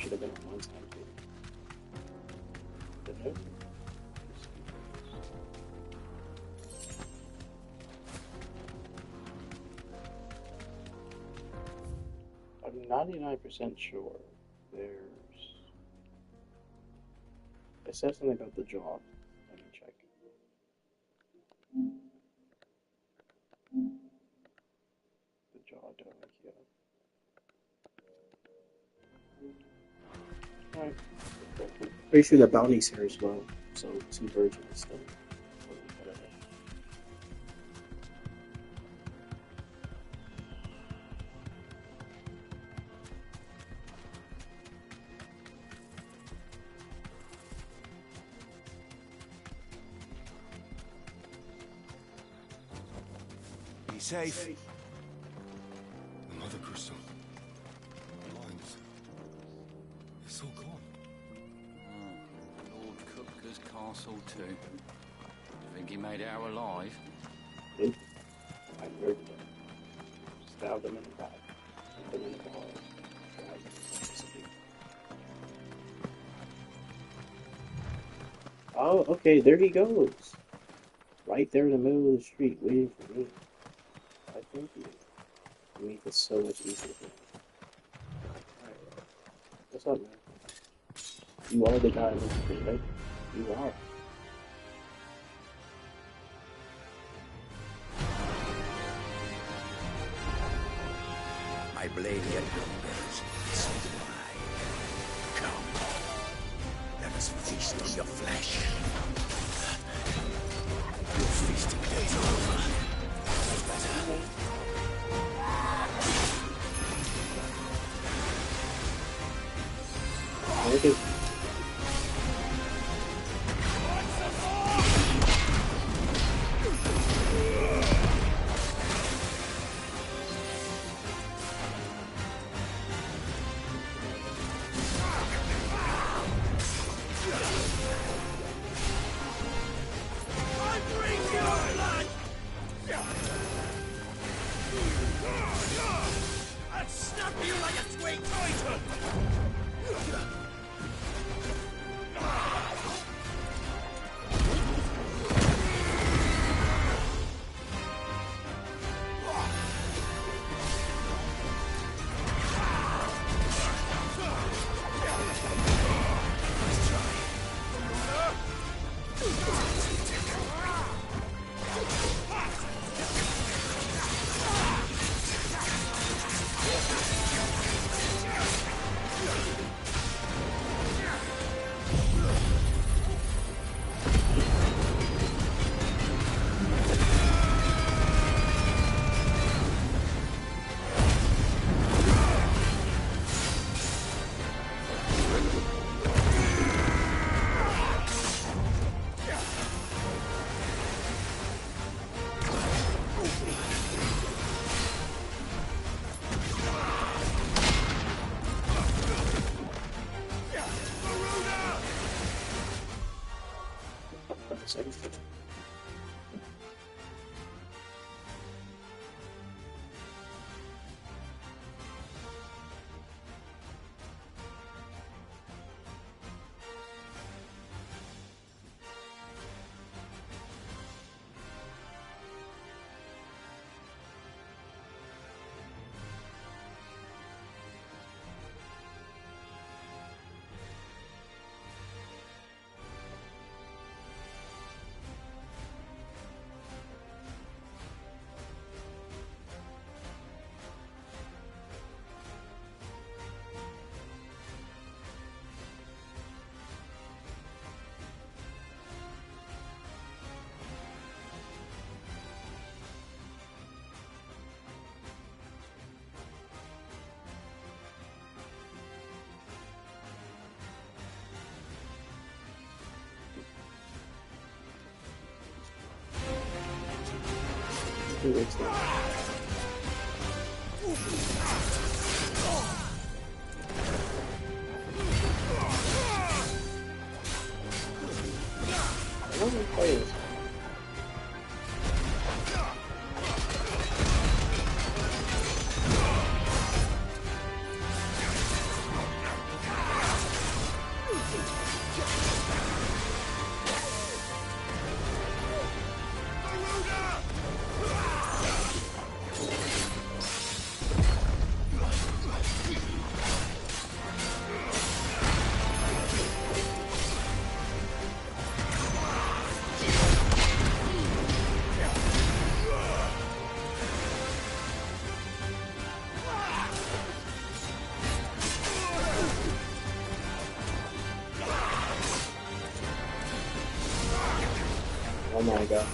should have been a one-time thing. Didn't it? I'm 99% sure there's. It says something about the jaw. Let me check. The jaw dome here. Alright. Pretty sure the bounty's here as well. So 2 birds with a stone. Whatever. Be safe. Another crystal. Mines. It's all gone. Lord Kupka's castle too. You think he made it out alive? Nope. I heard them. Stab them in the back. Put them in the ball. Oh, okay, there he goes. Right there in the middle of the street, waiting for me. I thank you. You make this so much easier for me. Alright. What's up, man? You are the guy I'm looking for, right? You are. My blade yet hungers, so do I. Come, let us feast on your flesh. Your feasting days are over. Okay. I'd snap you like a twig titan! Who is that? I don't even play this. my god.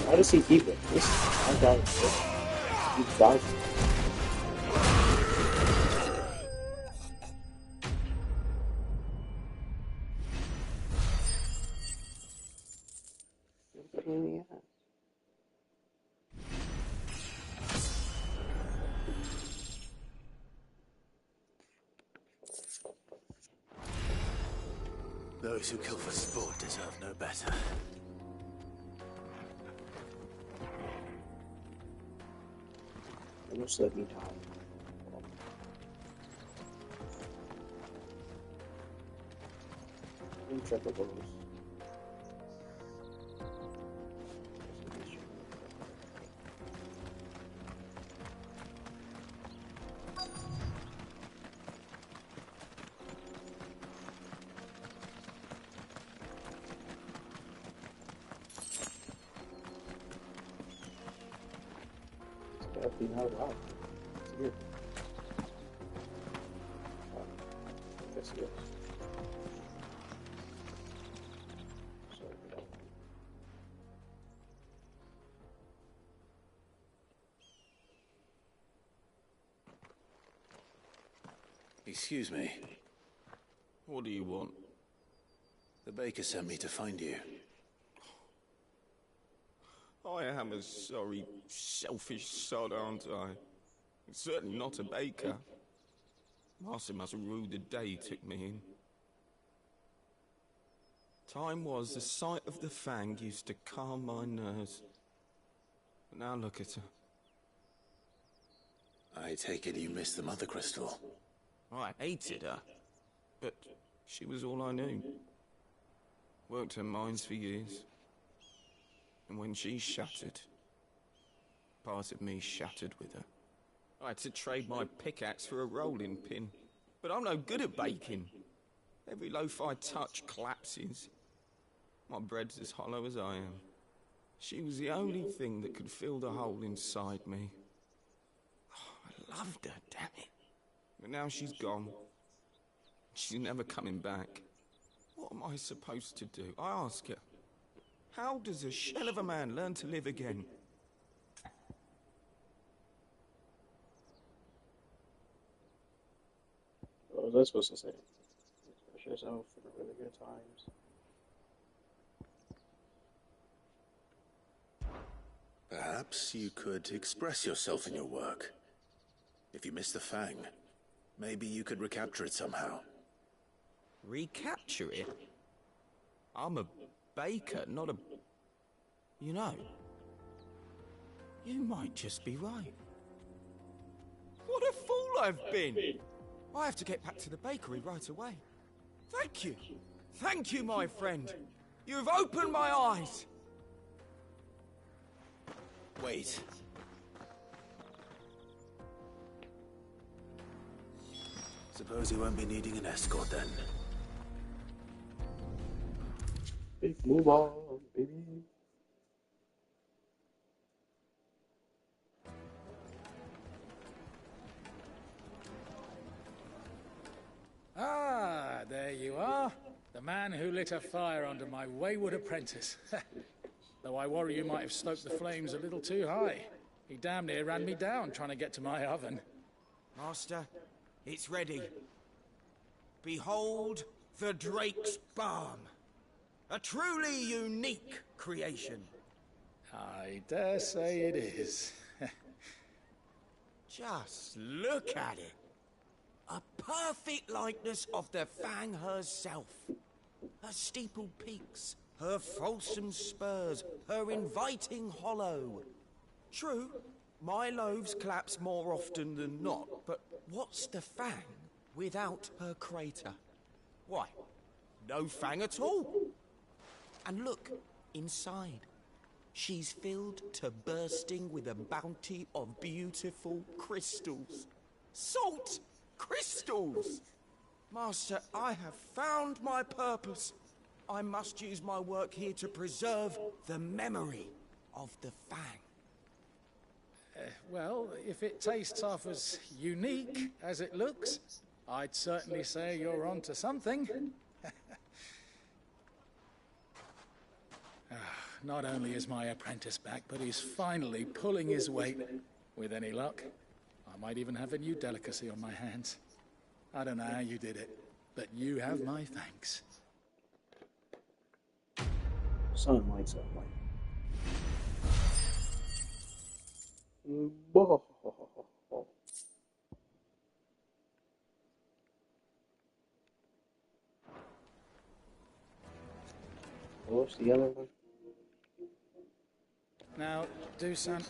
How does he keep it? This I got it. He dodges. Pain in the ass. Those who kill for sport deserve no better. Almost let me die. Intrepidable. Definitely not loud. It's weird. Guess it is. Sorry for that. Excuse me. What do you want? The baker sent me to find you. I am a sorry, selfish sod, aren't I? Certainly not a baker. Master must have ruled the day he took me in. Time was the sight of the fang used to calm my nerves. But now look at her. I take it you missed the Mother Crystal. I hated her, but she was all I knew. Worked her mines for years. And when she shattered, part of me shattered with her. I had to trade my pickaxe for a rolling pin. But I'm no good at baking. Every loaf I touch collapses. My bread's as hollow as I am. She was the only thing that could fill the hole inside me. Oh, I loved her, damn it. But now she's gone. She's never coming back. What am I supposed to do? I ask her. How does a shell of a man learn to live again? What was I supposed to say? Express yourself for the really good times. Perhaps you could express yourself in your work. If you miss the Fang, maybe you could recapture it somehow. Recapture it? I'm a baker, not a... You know, you might just be right. What a fool I've been! I have to get back to the bakery right away. Thank you. Thank you, my friend. You've opened my eyes. Wait. Suppose you won't be needing an escort then. Big move on, baby. Ah, there you are. The man who lit a fire under my wayward apprentice. Though I worry you might have stoked the flames a little too high. He damn near ran me down trying to get to my oven. Master, it's ready. Behold the Drake's Balm. A truly unique creation. I dare say it is. Just look at it. A perfect likeness of the Fang herself. Her steepled peaks, her fulsome spurs, her inviting hollow. True, my loaves collapse more often than not, but what's the Fang without her crater? Why, no Fang at all. And look, inside. She's filled to bursting with a bounty of beautiful crystals. Salt crystals! Master, I have found my purpose. I must use my work here to preserve the memory of the Fang. Well, if it tastes half as unique as it looks, I'd certainly say you're onto something. Not only is my apprentice back, but he's finally pulling his weight. With any luck, I might even have a new delicacy on my hands. I don't know how you did it, but you have my thanks. Sun lights up like. Whoa. What's the other one? Now, Dusan...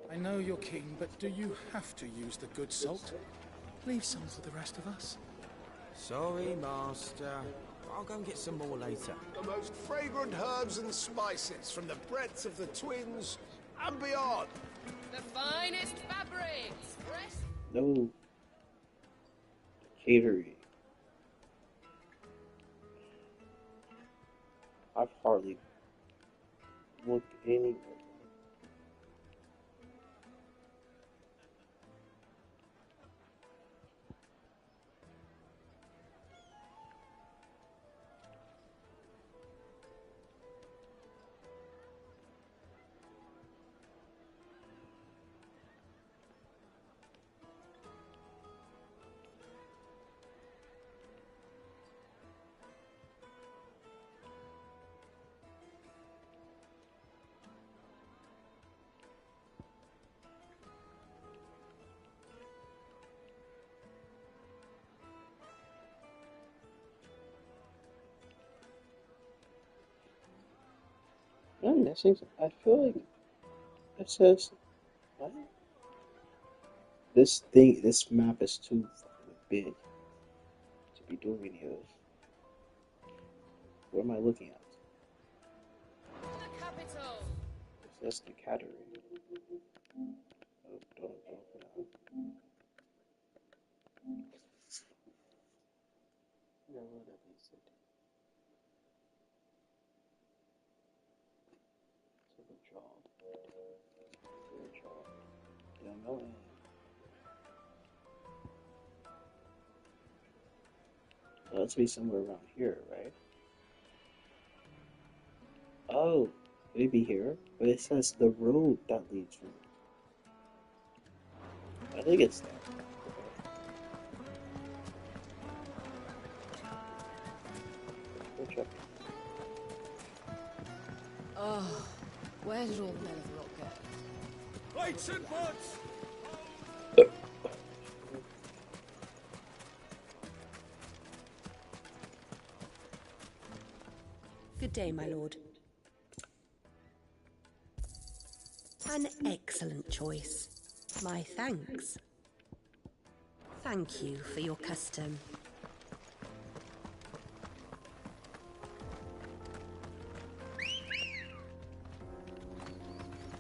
I know you're keen, but do you have to use the good salt? Leave some for the rest of us. Sorry, Master. I'll go and get some more later. The most fragrant herbs and spices from the breadths of the Twins and beyond. The finest fabrics, fresh. No. Catering. I've hardly looked anywhere. I'm missing. I feel like it says what? This map is too fucking big to be doing videos. What am I looking at? The capital. It says the category. Oh, don't put out. Yeah, what that means. So the job. Your job. Yeah, no aim. So let's be somewhere around here, right? Oh, maybe here, but it says the road that leads from. I think it's there. Go check. Oh, where did all the men of the rock go? Lights and woods! Good day, my lord. An excellent choice. My thanks. Thank you for your custom.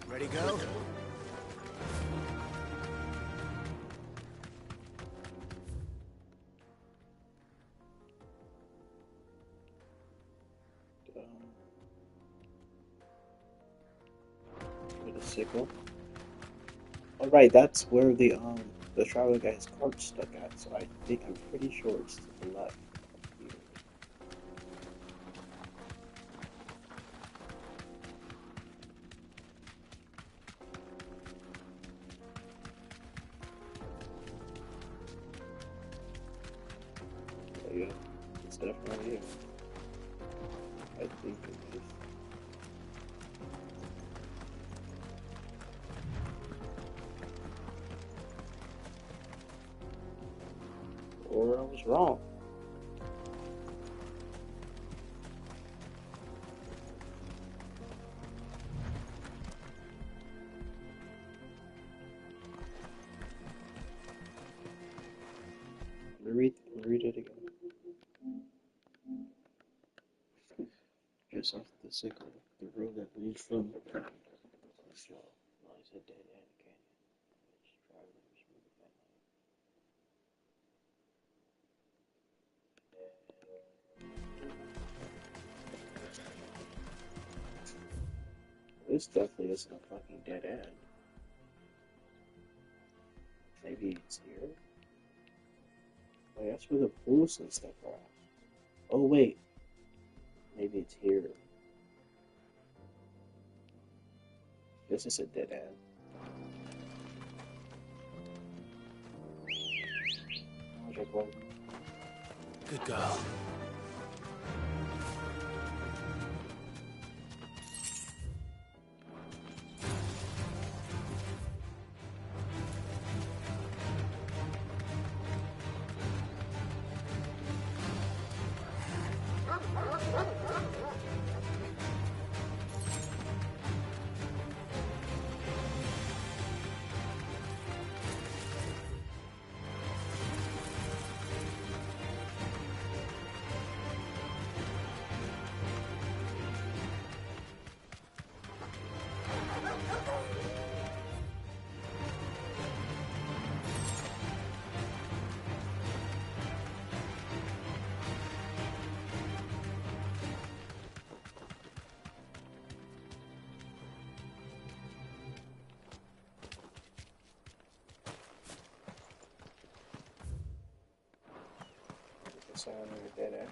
Ready, go? With a sickle. All right, that's where the traveler guy's cart stuck at. So I think I'm pretty sure it's to the left. Yeah, it's definitely here. I think it is. Or I was wrong. Read it again. Just off the sickle, the road that leads from lies a dead end canyon, which travelers move at night. This definitely isn't a fucking dead end. Maybe it's here? Wait, that's where the boosts and stuff are. Oh wait, maybe it's here. This is a dead end. Good girl. Sound of a dead end.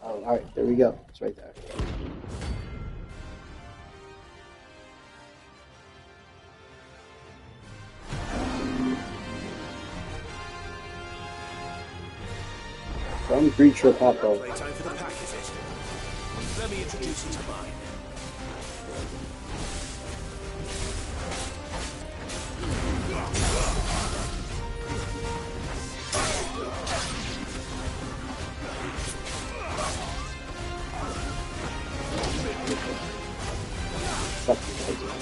Oh, alright, there we go. It's right there. From Creature Papa. Playtime for the pack, is it? Let me introduce you to mine. fuck you guys up.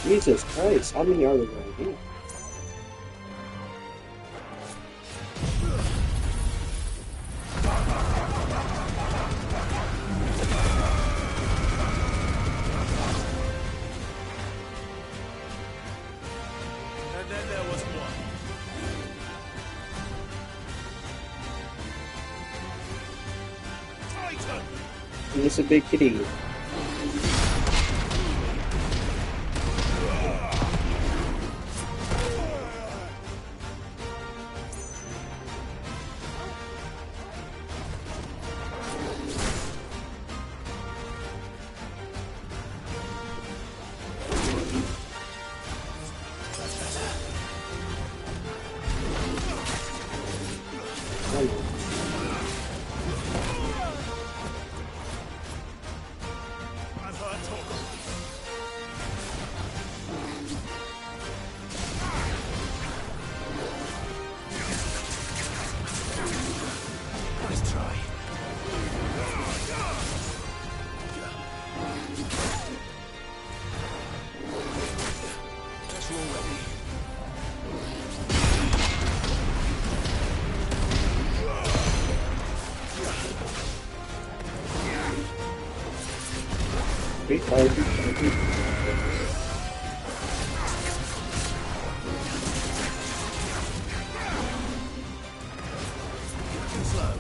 Jesus Christ, how many are there going to be? And then there was one. Titan! He's a big kitty. I've heard talk. Nice try. Guess we're all ready. Slow.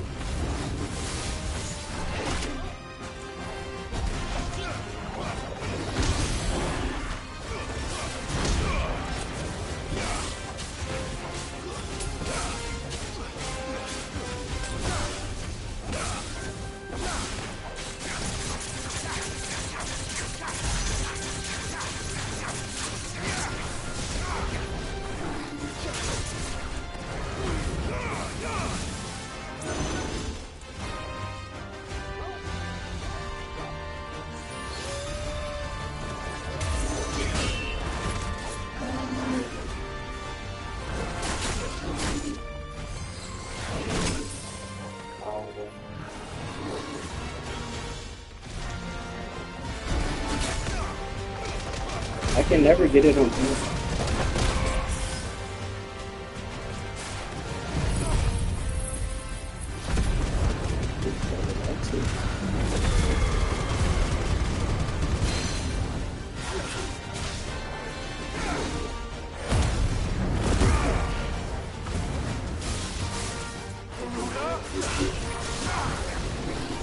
I can never get it on camera.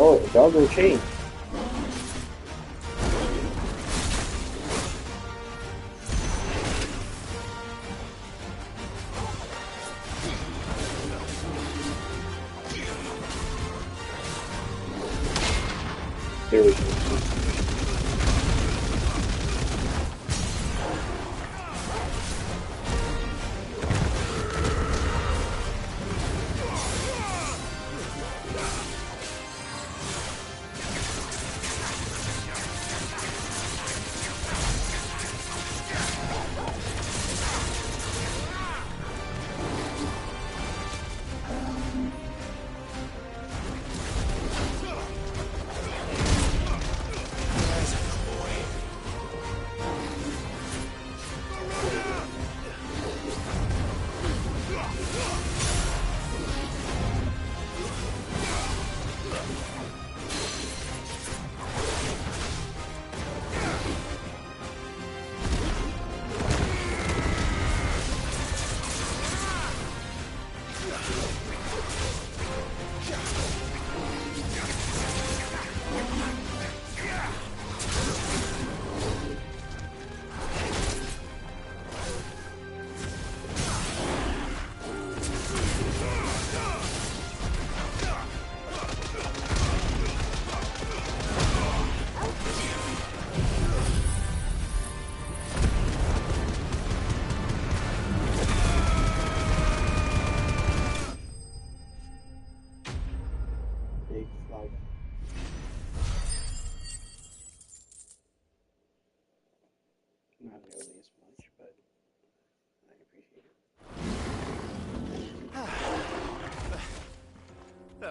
Oh, the doggo chain. There we go.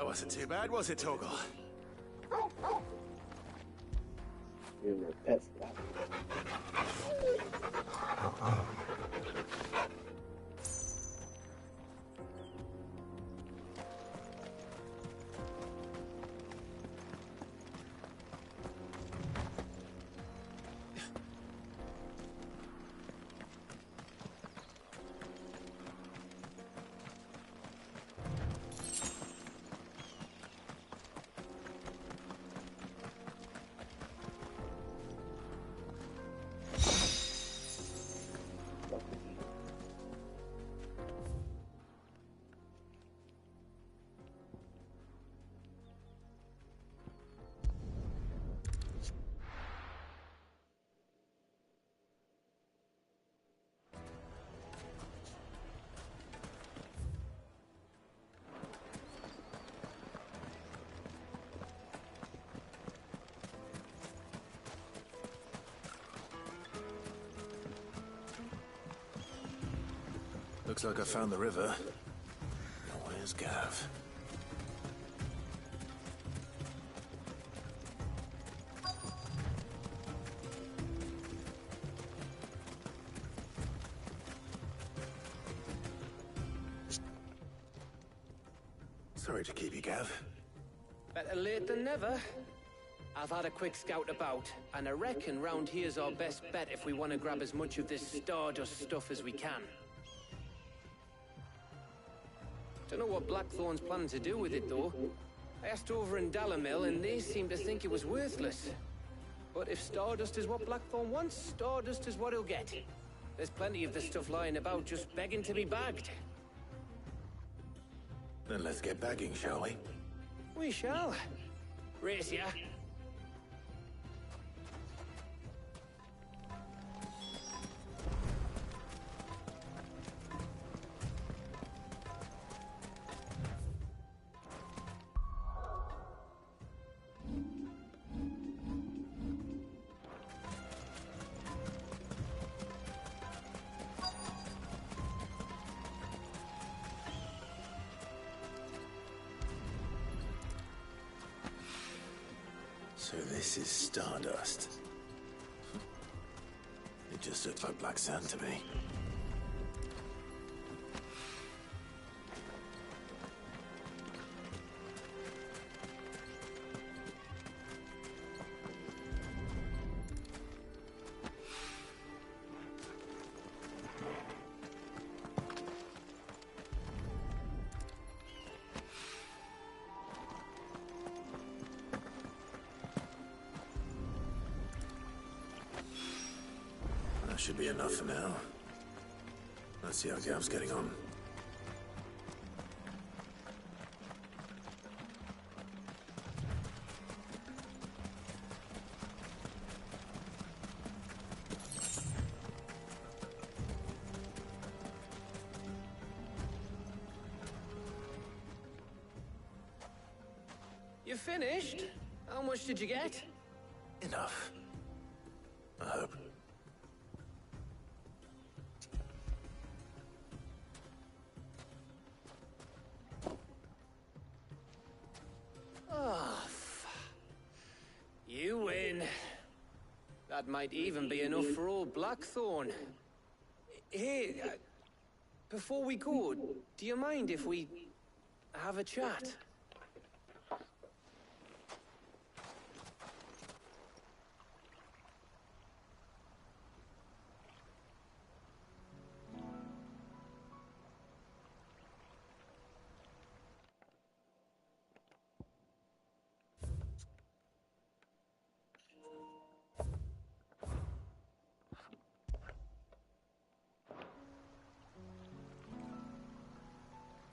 wasn't too bad, was it, Torgal? You're a pet for that. Looks like I found the river. Now where's Gav? Sorry to keep you, Gav. Better late than never. I've had a quick scout about, and I reckon round here's our best bet if we want to grab as much of this Stardust stuff as we can. Don't know what Blackthorn's planning to do with it, though. I asked over in Dalamil, and they seem to think it was worthless. But if Stardust is what Blackthorn wants, Stardust is what he'll get. There's plenty of this stuff lying about, just begging to be bagged. Then let's get bagging, shall we? We shall. Race ya. So this is Stardust. It just looks like black sand to me. That should be enough for now. Let's see how Gav's getting on. You finished? How much did you get? Enough. I hope. You win. That might even be enough for old Blackthorn. Hey, before we go, do you mind if we have a chat?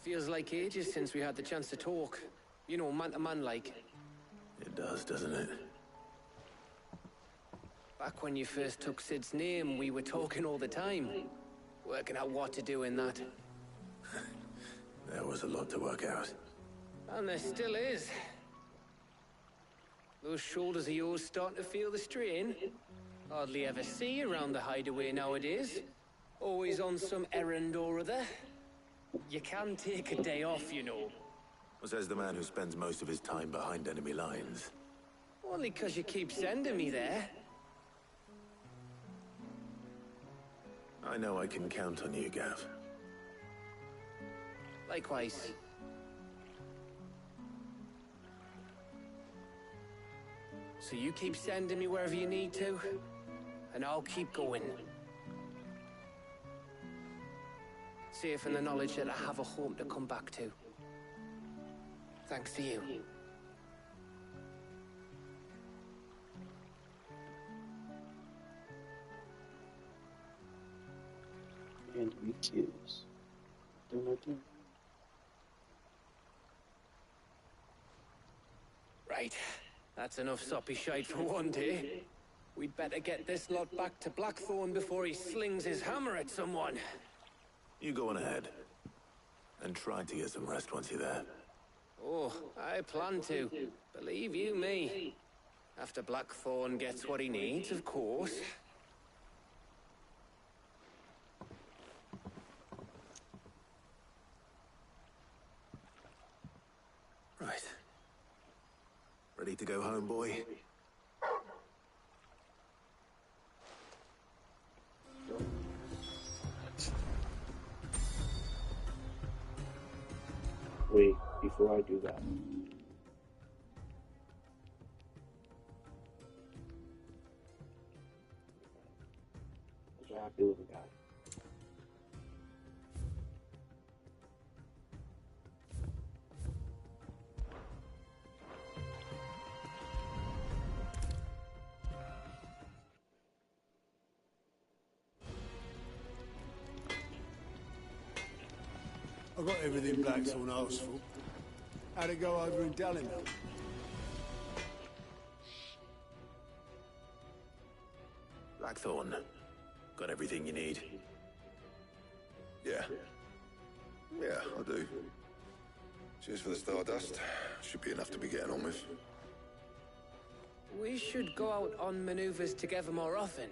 Feels like ages since we had the chance to talk. You know, man to man like. It does, doesn't it? Back when you first took Sid's name, we were talking all the time. Working out what to do in that. There was a lot to work out. And there still is. Those shoulders of yours starting to feel the strain. Hardly ever see you around the hideaway nowadays. Always on some errand or other. You can take a day off, you know. Says the man who spends most of his time behind enemy lines. Only 'cause you keep sending me there. I know I can count on you, Gav. Likewise. So you keep sending me wherever you need to, and I'll keep going. Safe in the knowledge that I have a home to come back to. Thanks to you. And we kids. Dun-dun-dun. Right. That's enough soppy shite for one day. We'd better get this lot back to Blackthorn before he slings his hammer at someone. You go on ahead. And try to get some rest once you're there. Oh, I plan to. Believe you me. After Blackthorn gets what he needs, of course. Right. Ready to go home, boy? Wait, before I do that. I'm happy with the guy. I got everything Blackthorn asked for. How'd it go over in Dallimel? Blackthorn. Got everything you need. Yeah. Yeah, I do. Cheers for the Stardust. Should be enough to be getting on with. We should go out on maneuvers together more often.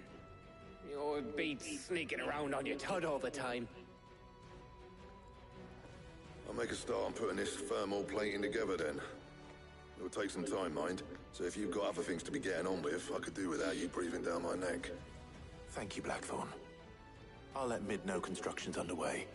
You'll be sneaking around on your Todd all the time. I'll make a start on putting this thermal plating together then. It will take some time, mind. So if you've got other things to be getting on with, I could do without you breathing down my neck. Thank you, Blackthorn. I'll let Mid know construction's underway.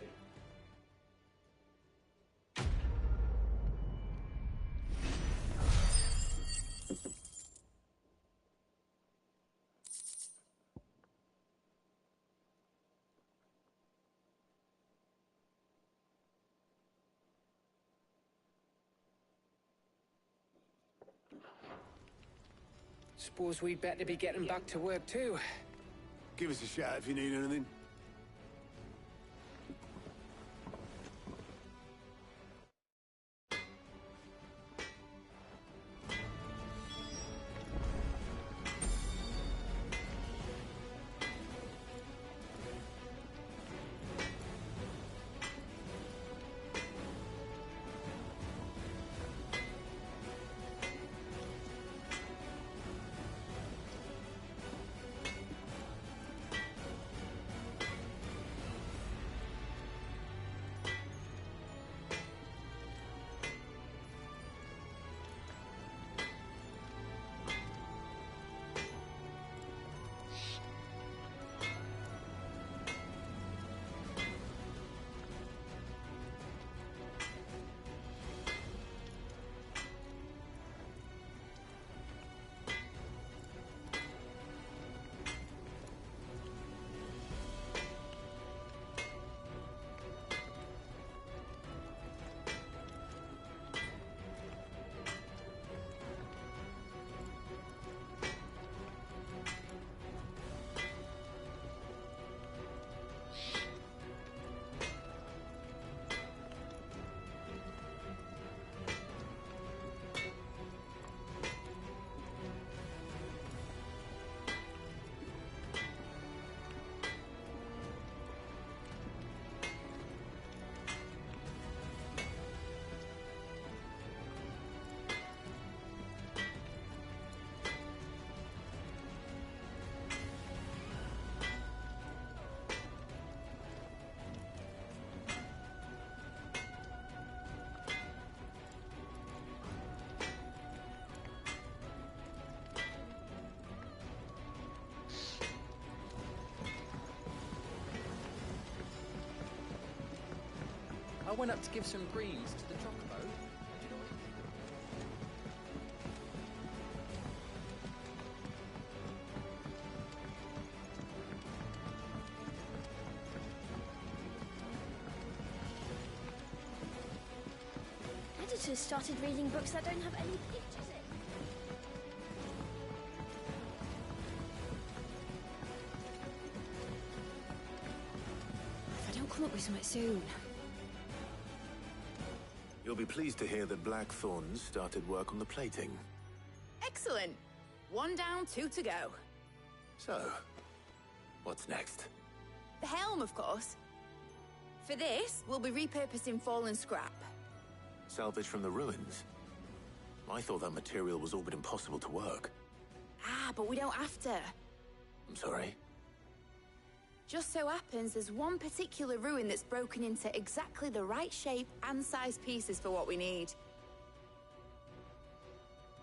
Suppose we'd better be getting back to work too. Give us a shout if you need anything. I went up to give some greens to the chocobo. Editors started reading books that don't have any pictures in. If I don't come up with something soon. You'll be pleased to hear that Blackthorn's started work on the plating. Excellent. 1 down, 2 to go. So, what's next? The helm, of course. For this, we'll be repurposing fallen scrap. Salvage from the ruins? I thought that material was all but impossible to work. Ah, but we don't have to. I'm sorry. Just so happens there's one particular ruin that's broken into exactly the right shape and size pieces for what we need.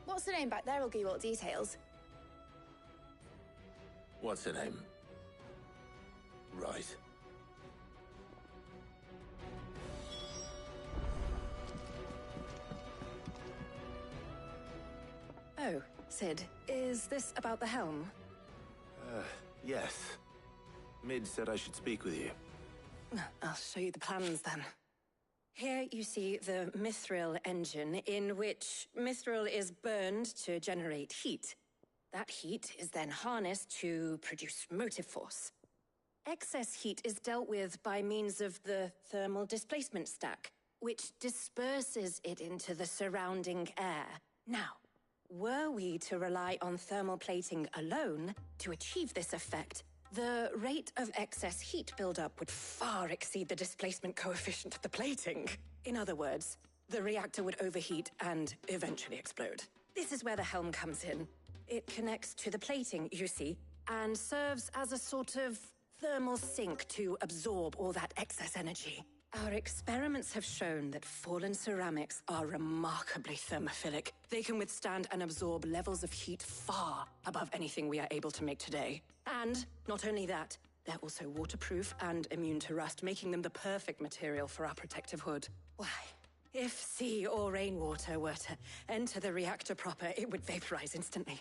What's the name back there? I'll give you all the details. What's her name? Right. Oh, Sid, is this about the helm? Yes. Mid said I should speak with you. I'll show you the plans then. Here you see the mithril engine, in which mithril is burned to generate heat. That heat is then harnessed to produce motive force. Excess heat is dealt with by means of the thermal displacement stack, which disperses it into the surrounding air. Now, were we to rely on thermal plating alone to achieve this effect, the rate of excess heat buildup would far exceed the displacement coefficient of the plating. In other words, the reactor would overheat and eventually explode. This is where the helm comes in. It connects to the plating, you see, and serves as a sort of thermal sink to absorb all that excess energy. Our experiments have shown that fallen ceramics are remarkably thermophilic. They can withstand and absorb levels of heat far above anything we are able to make today. And not only that, they're also waterproof and immune to rust, making them the perfect material for our protective hood. Why, if sea or rainwater were to enter the reactor proper, it would vaporize instantly.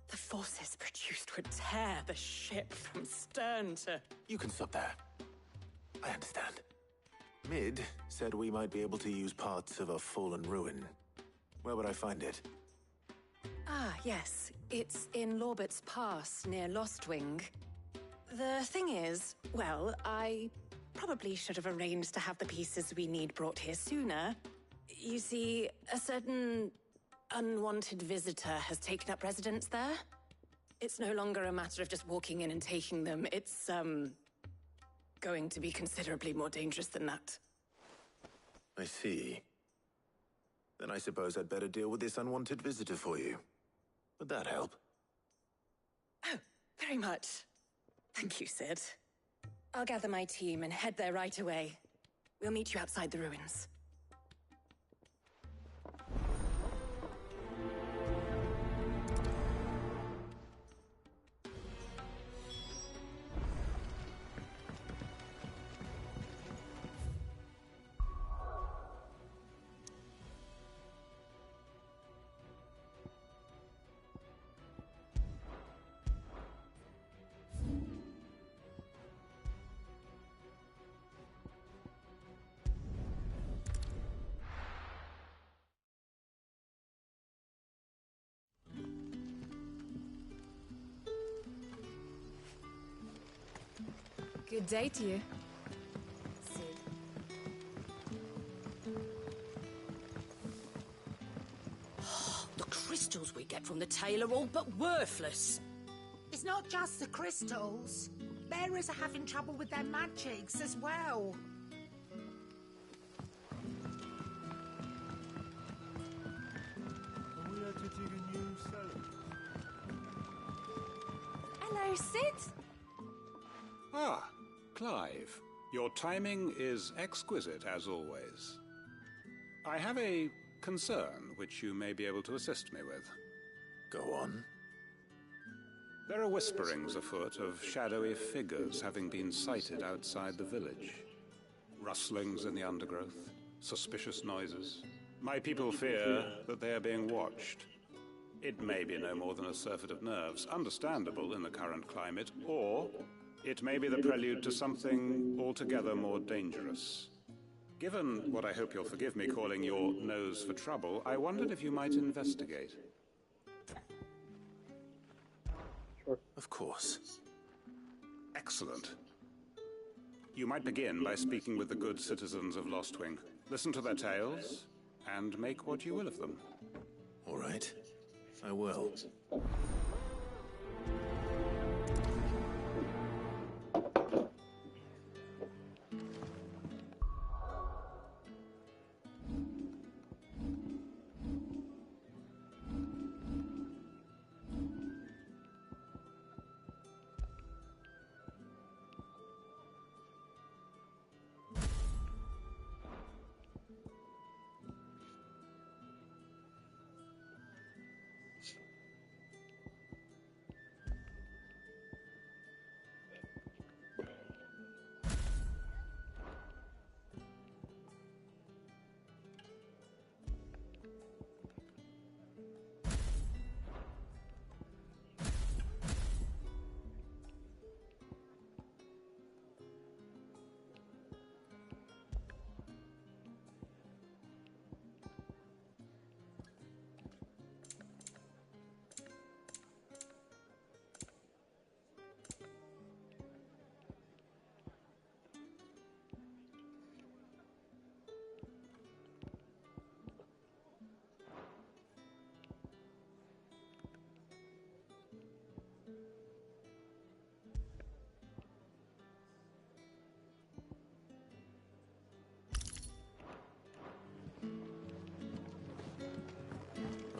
The forces produced would tear the ship from stern to... You can stop there. I understand. Mid said we might be able to use parts of a fallen ruin. Where would I find it? Ah, yes. It's in Lorbert's Pass, near Lostwing. The thing is, well, I probably should have arranged to have the pieces we need brought here sooner. You see, a certain unwanted visitor has taken up residence there. It's no longer a matter of just walking in and taking them. It's, going to be considerably more dangerous than that. I see. Then I suppose I'd better deal with this unwanted visitor for you. Would that help? Oh, very much. Thank you, Sid. I'll gather my team and head there right away. We'll meet you outside the ruins. Good day to you. The crystals we get from the tail are all but worthless. It's not just the crystals. Bearers are having trouble with their magics as well. We had to dig a new cellar. Hello, Sid. Ah, Clive. Your timing is exquisite, as always. I have a concern which you may be able to assist me with. Go on. There are whisperings afoot of shadowy figures having been sighted outside the village. Rustlings in the undergrowth, suspicious noises. My people fear that they are being watched. It may be no more than a surfeit of nerves, understandable in the current climate, or it may be the prelude to something altogether more dangerous. Given what I hope you'll forgive me calling your nose for trouble, I wondered if you might investigate. Of course. Excellent. You might begin by speaking with the good citizens of Lostwing. Listen to their tales, and make what you will of them. All right. I will.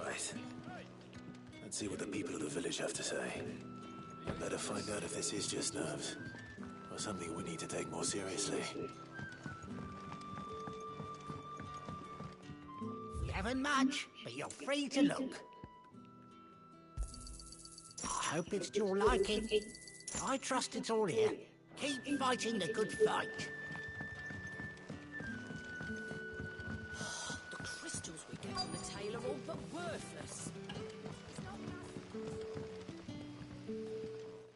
Right. Let's see what the people of the village have to say. I better find out if this is just nerves, or something we need to take more seriously. We haven't much, but you're free to look. I hope it's to your liking. I trust it's all here. Keep fighting the good fight. The crystals we get from the tail are all but worthless.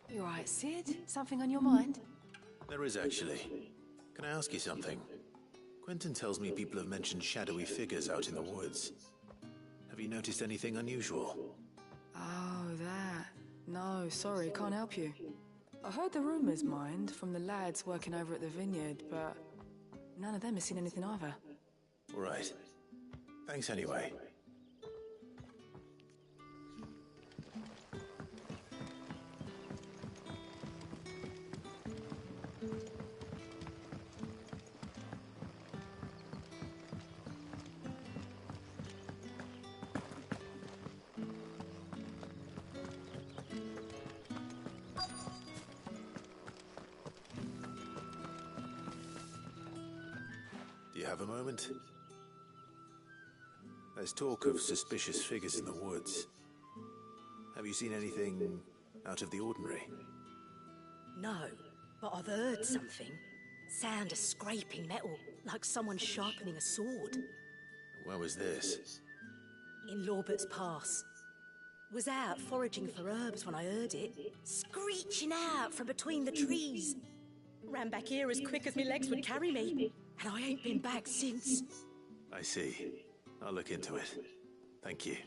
You alright, Sid? Something on your mind? There is actually. Can I ask you something? Quentin tells me people have mentioned shadowy figures out in the woods. Have you noticed anything unusual? Oh, that. No, sorry, can't help you. I heard the rumours, mind, from the lads working over at the vineyard, but none of them has seen anything either. All right. Thanks anyway. Do you have a moment? There's talk of suspicious figures in the woods. Have you seen anything out of the ordinary? No, but I've heard something. Sound of scraping metal, like someone sharpening a sword. Where was this? In Lorbert's Pass. Was out foraging for herbs when I heard it, screeching out from between the trees. Ran back here as quick as my legs would carry me, and I ain't been back since. I see. I'll look into it. Thank you.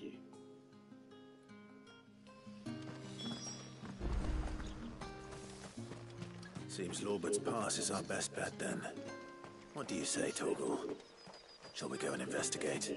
Seems Lorbert's Pass is our best bet then. What do you say, Torgal? Shall we go and investigate?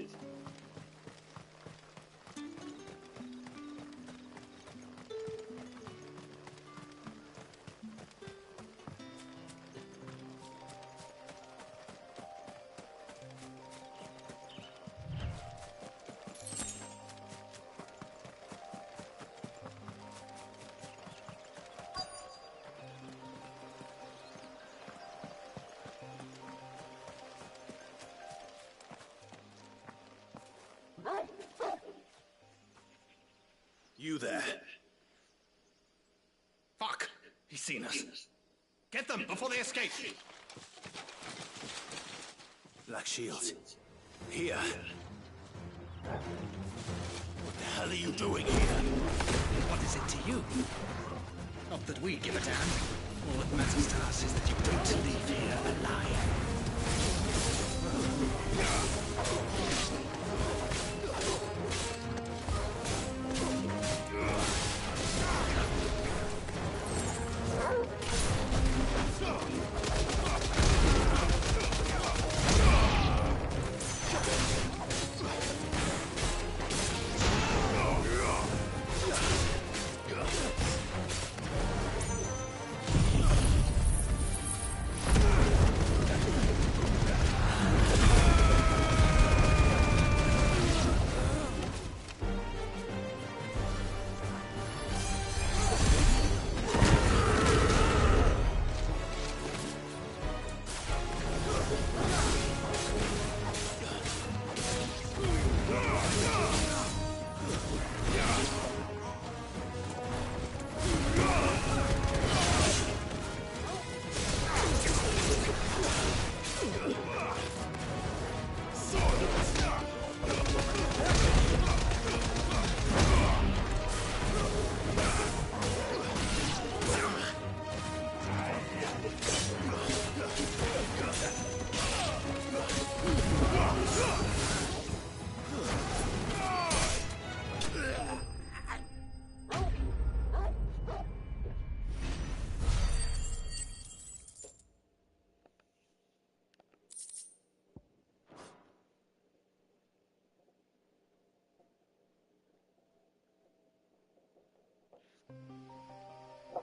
You there. Fuck! He's seen us. Get them before they escape! Black Shields. Here. What the hell are you doing here? What is it to you? Not that we give a damn. All that matters to us is that you don't leave here alive.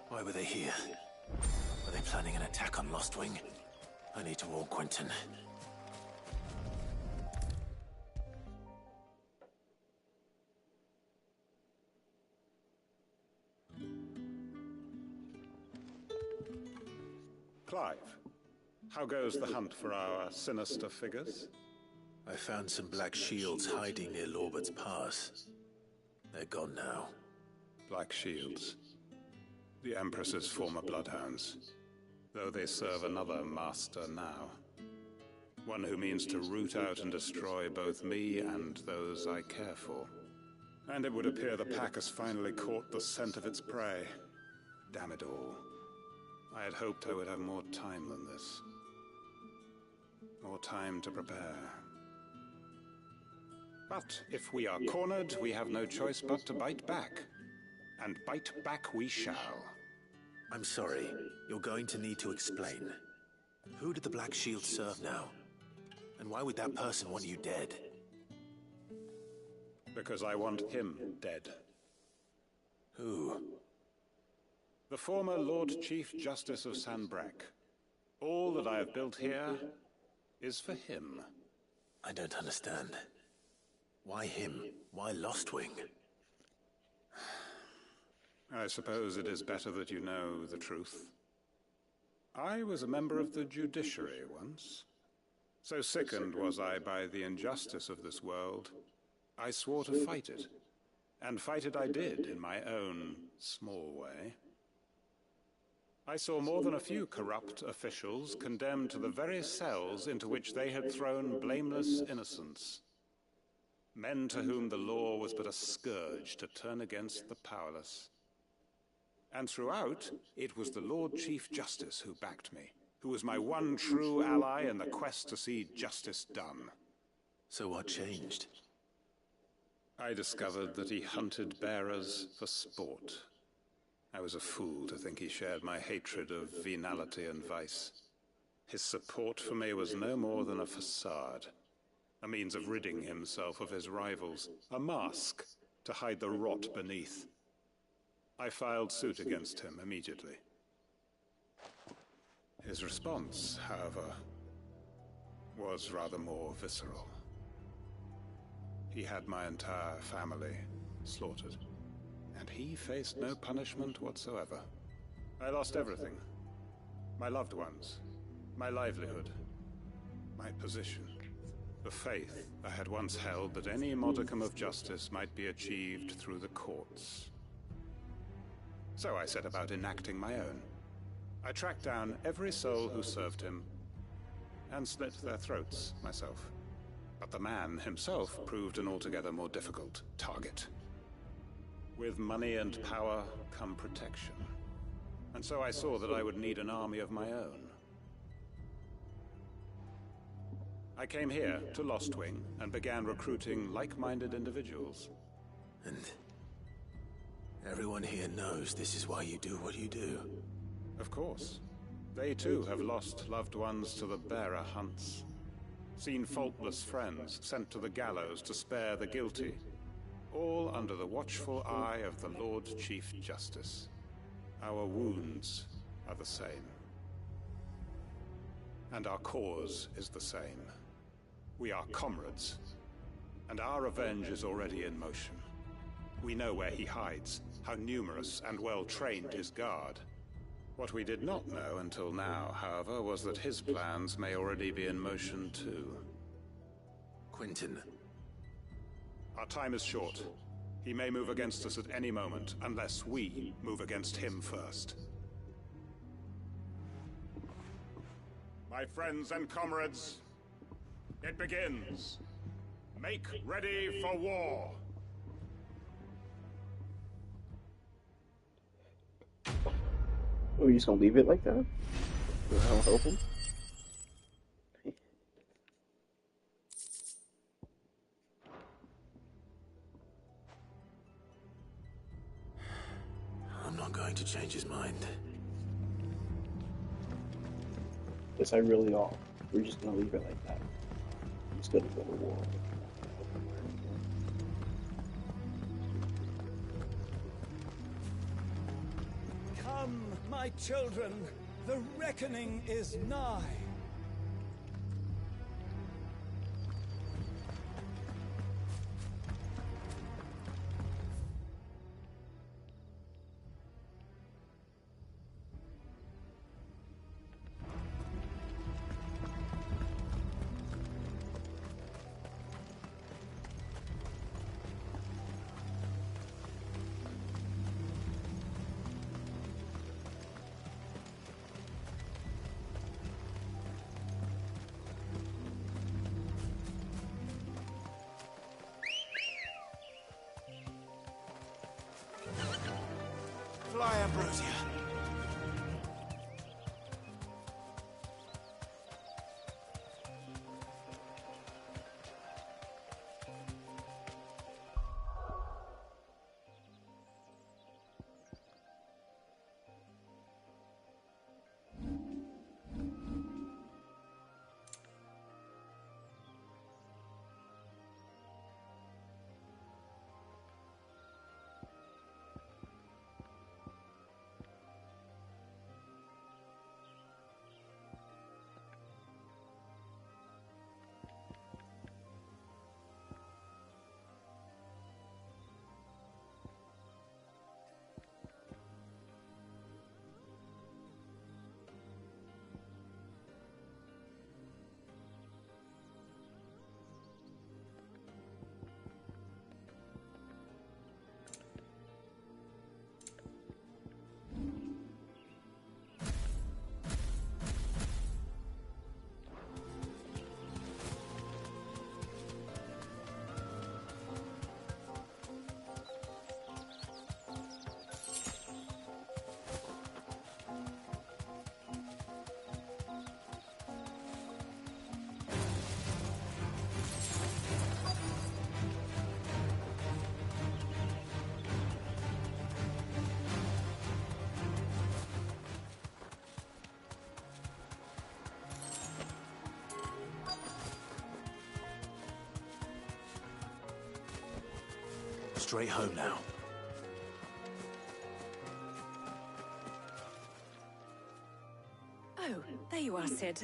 Why were they here? Were they planning an attack on Lostwing? I need to warn Quentin. Clive, how goes the hunt for our sinister figures? I found some Black Shields hiding near Lorbert's Pass. They're gone now. Black Shields. The Empress's former bloodhounds. Though they serve another master now. One who means to root out and destroy both me and those I care for. And it would appear the pack has finally caught the scent of its prey. Damn it all. I had hoped I would have more time than this. More time to prepare. But if we are cornered, we have no choice but to bite back. And bite back we shall. I'm sorry. You're going to need to explain. Who did the Black Shield serve now? And why would that person want you dead? Because I want him dead. Who? The former Lord Chief Justice of Sanbreque. All that I have built here is for him. I don't understand. Why him? Why Lostwing? I suppose it is better that you know the truth. I was a member of the judiciary once. So sickened was I by the injustice of this world, I swore to fight it. And fight it I did in my own small way. I saw more than a few corrupt officials condemned to the very cells into which they had thrown blameless innocents. Men to whom the law was but a scourge to turn against the powerless. And throughout, it was the Lord Chief Justice who backed me, who was my one true ally in the quest to see justice done. So what changed? I discovered that he hunted bearers for sport. I was a fool to think he shared my hatred of venality and vice. His support for me was no more than a facade, a means of ridding himself of his rivals, a mask to hide the rot beneath. I filed suit against him immediately. His response, however, was rather more visceral. He had my entire family slaughtered, and he faced no punishment whatsoever. I lost everything. My loved ones, my livelihood, my position, the faith I had once held that any modicum of justice might be achieved through the courts. So I set about enacting my own. I tracked down every soul who served him, and slit their throats myself. But the man himself proved an altogether more difficult target. With money and power come protection. And so I saw that I would need an army of my own. I came here to Lostwing and began recruiting like-minded individuals. And everyone here knows this is why you do what you do. Of course. They too have lost loved ones to the bearer hunts. Seen faultless friends sent to the gallows to spare the guilty. All under the watchful eye of the Lord Chief Justice. Our wounds are the same. And our cause is the same. We are comrades. And our revenge is already in motion. We know where he hides, how numerous and well-trained his guard. What we did not know until now, however, was that his plans may already be in motion too. Quentin. Our time is short. He may move against us at any moment, unless we move against him first. My friends and comrades, it begins. Make ready for war. Oh, you just gonna leave it like that? Without helping? I'm not going to change his mind. Guess I really are. We're just gonna leave it like that. I'm just gonna go to war. Come, my children, the reckoning is nigh. Fly, Ambrosia. Straight home now. Oh, there you are, Sid.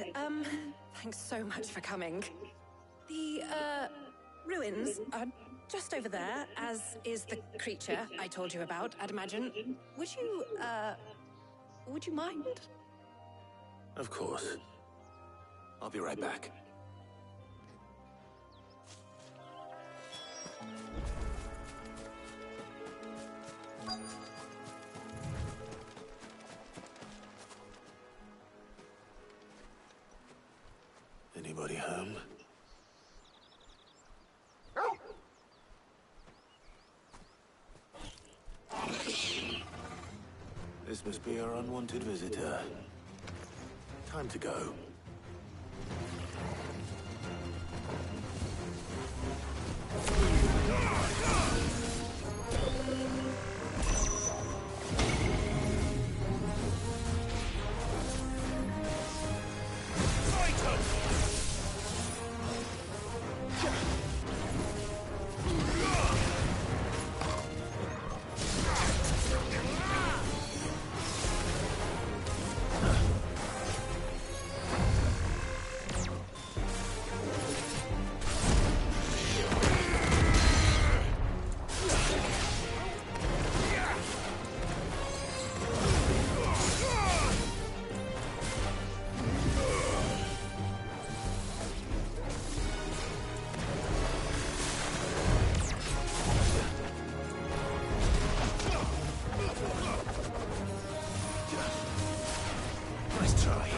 Thanks so much for coming. The, ruins are just over there, as is the creature I told you about, I'd imagine. Would you mind? Of course. I'll be right back. Anybody home? This must be our unwanted visitor. Time to go. Nice try.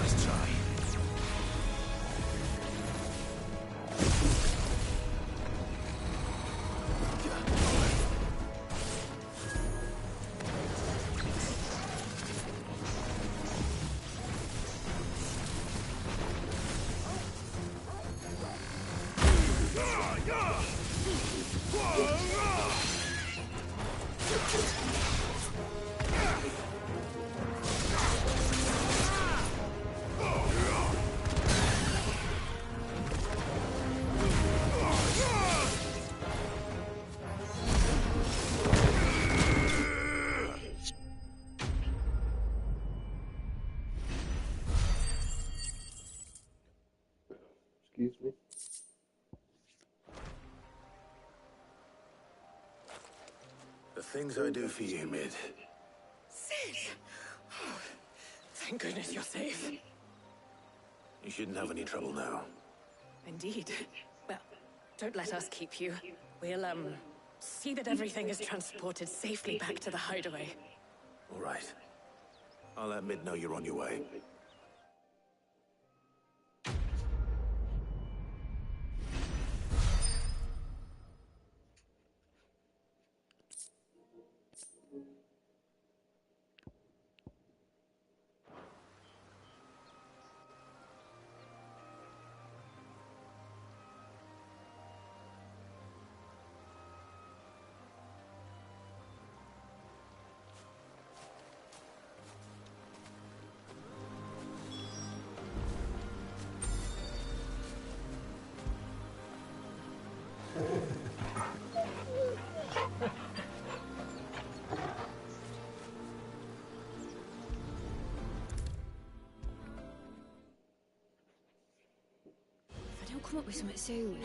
Nice try. Excuse me. The things I do for you, Mid. Sid! Oh, thank goodness you're safe. You shouldn't have any trouble now. Indeed. Well, don't let us keep you. We'll, see that everything is transported safely back to the hideaway. All right. I'll let Mid know you're on your way. If I don't come up with something soon,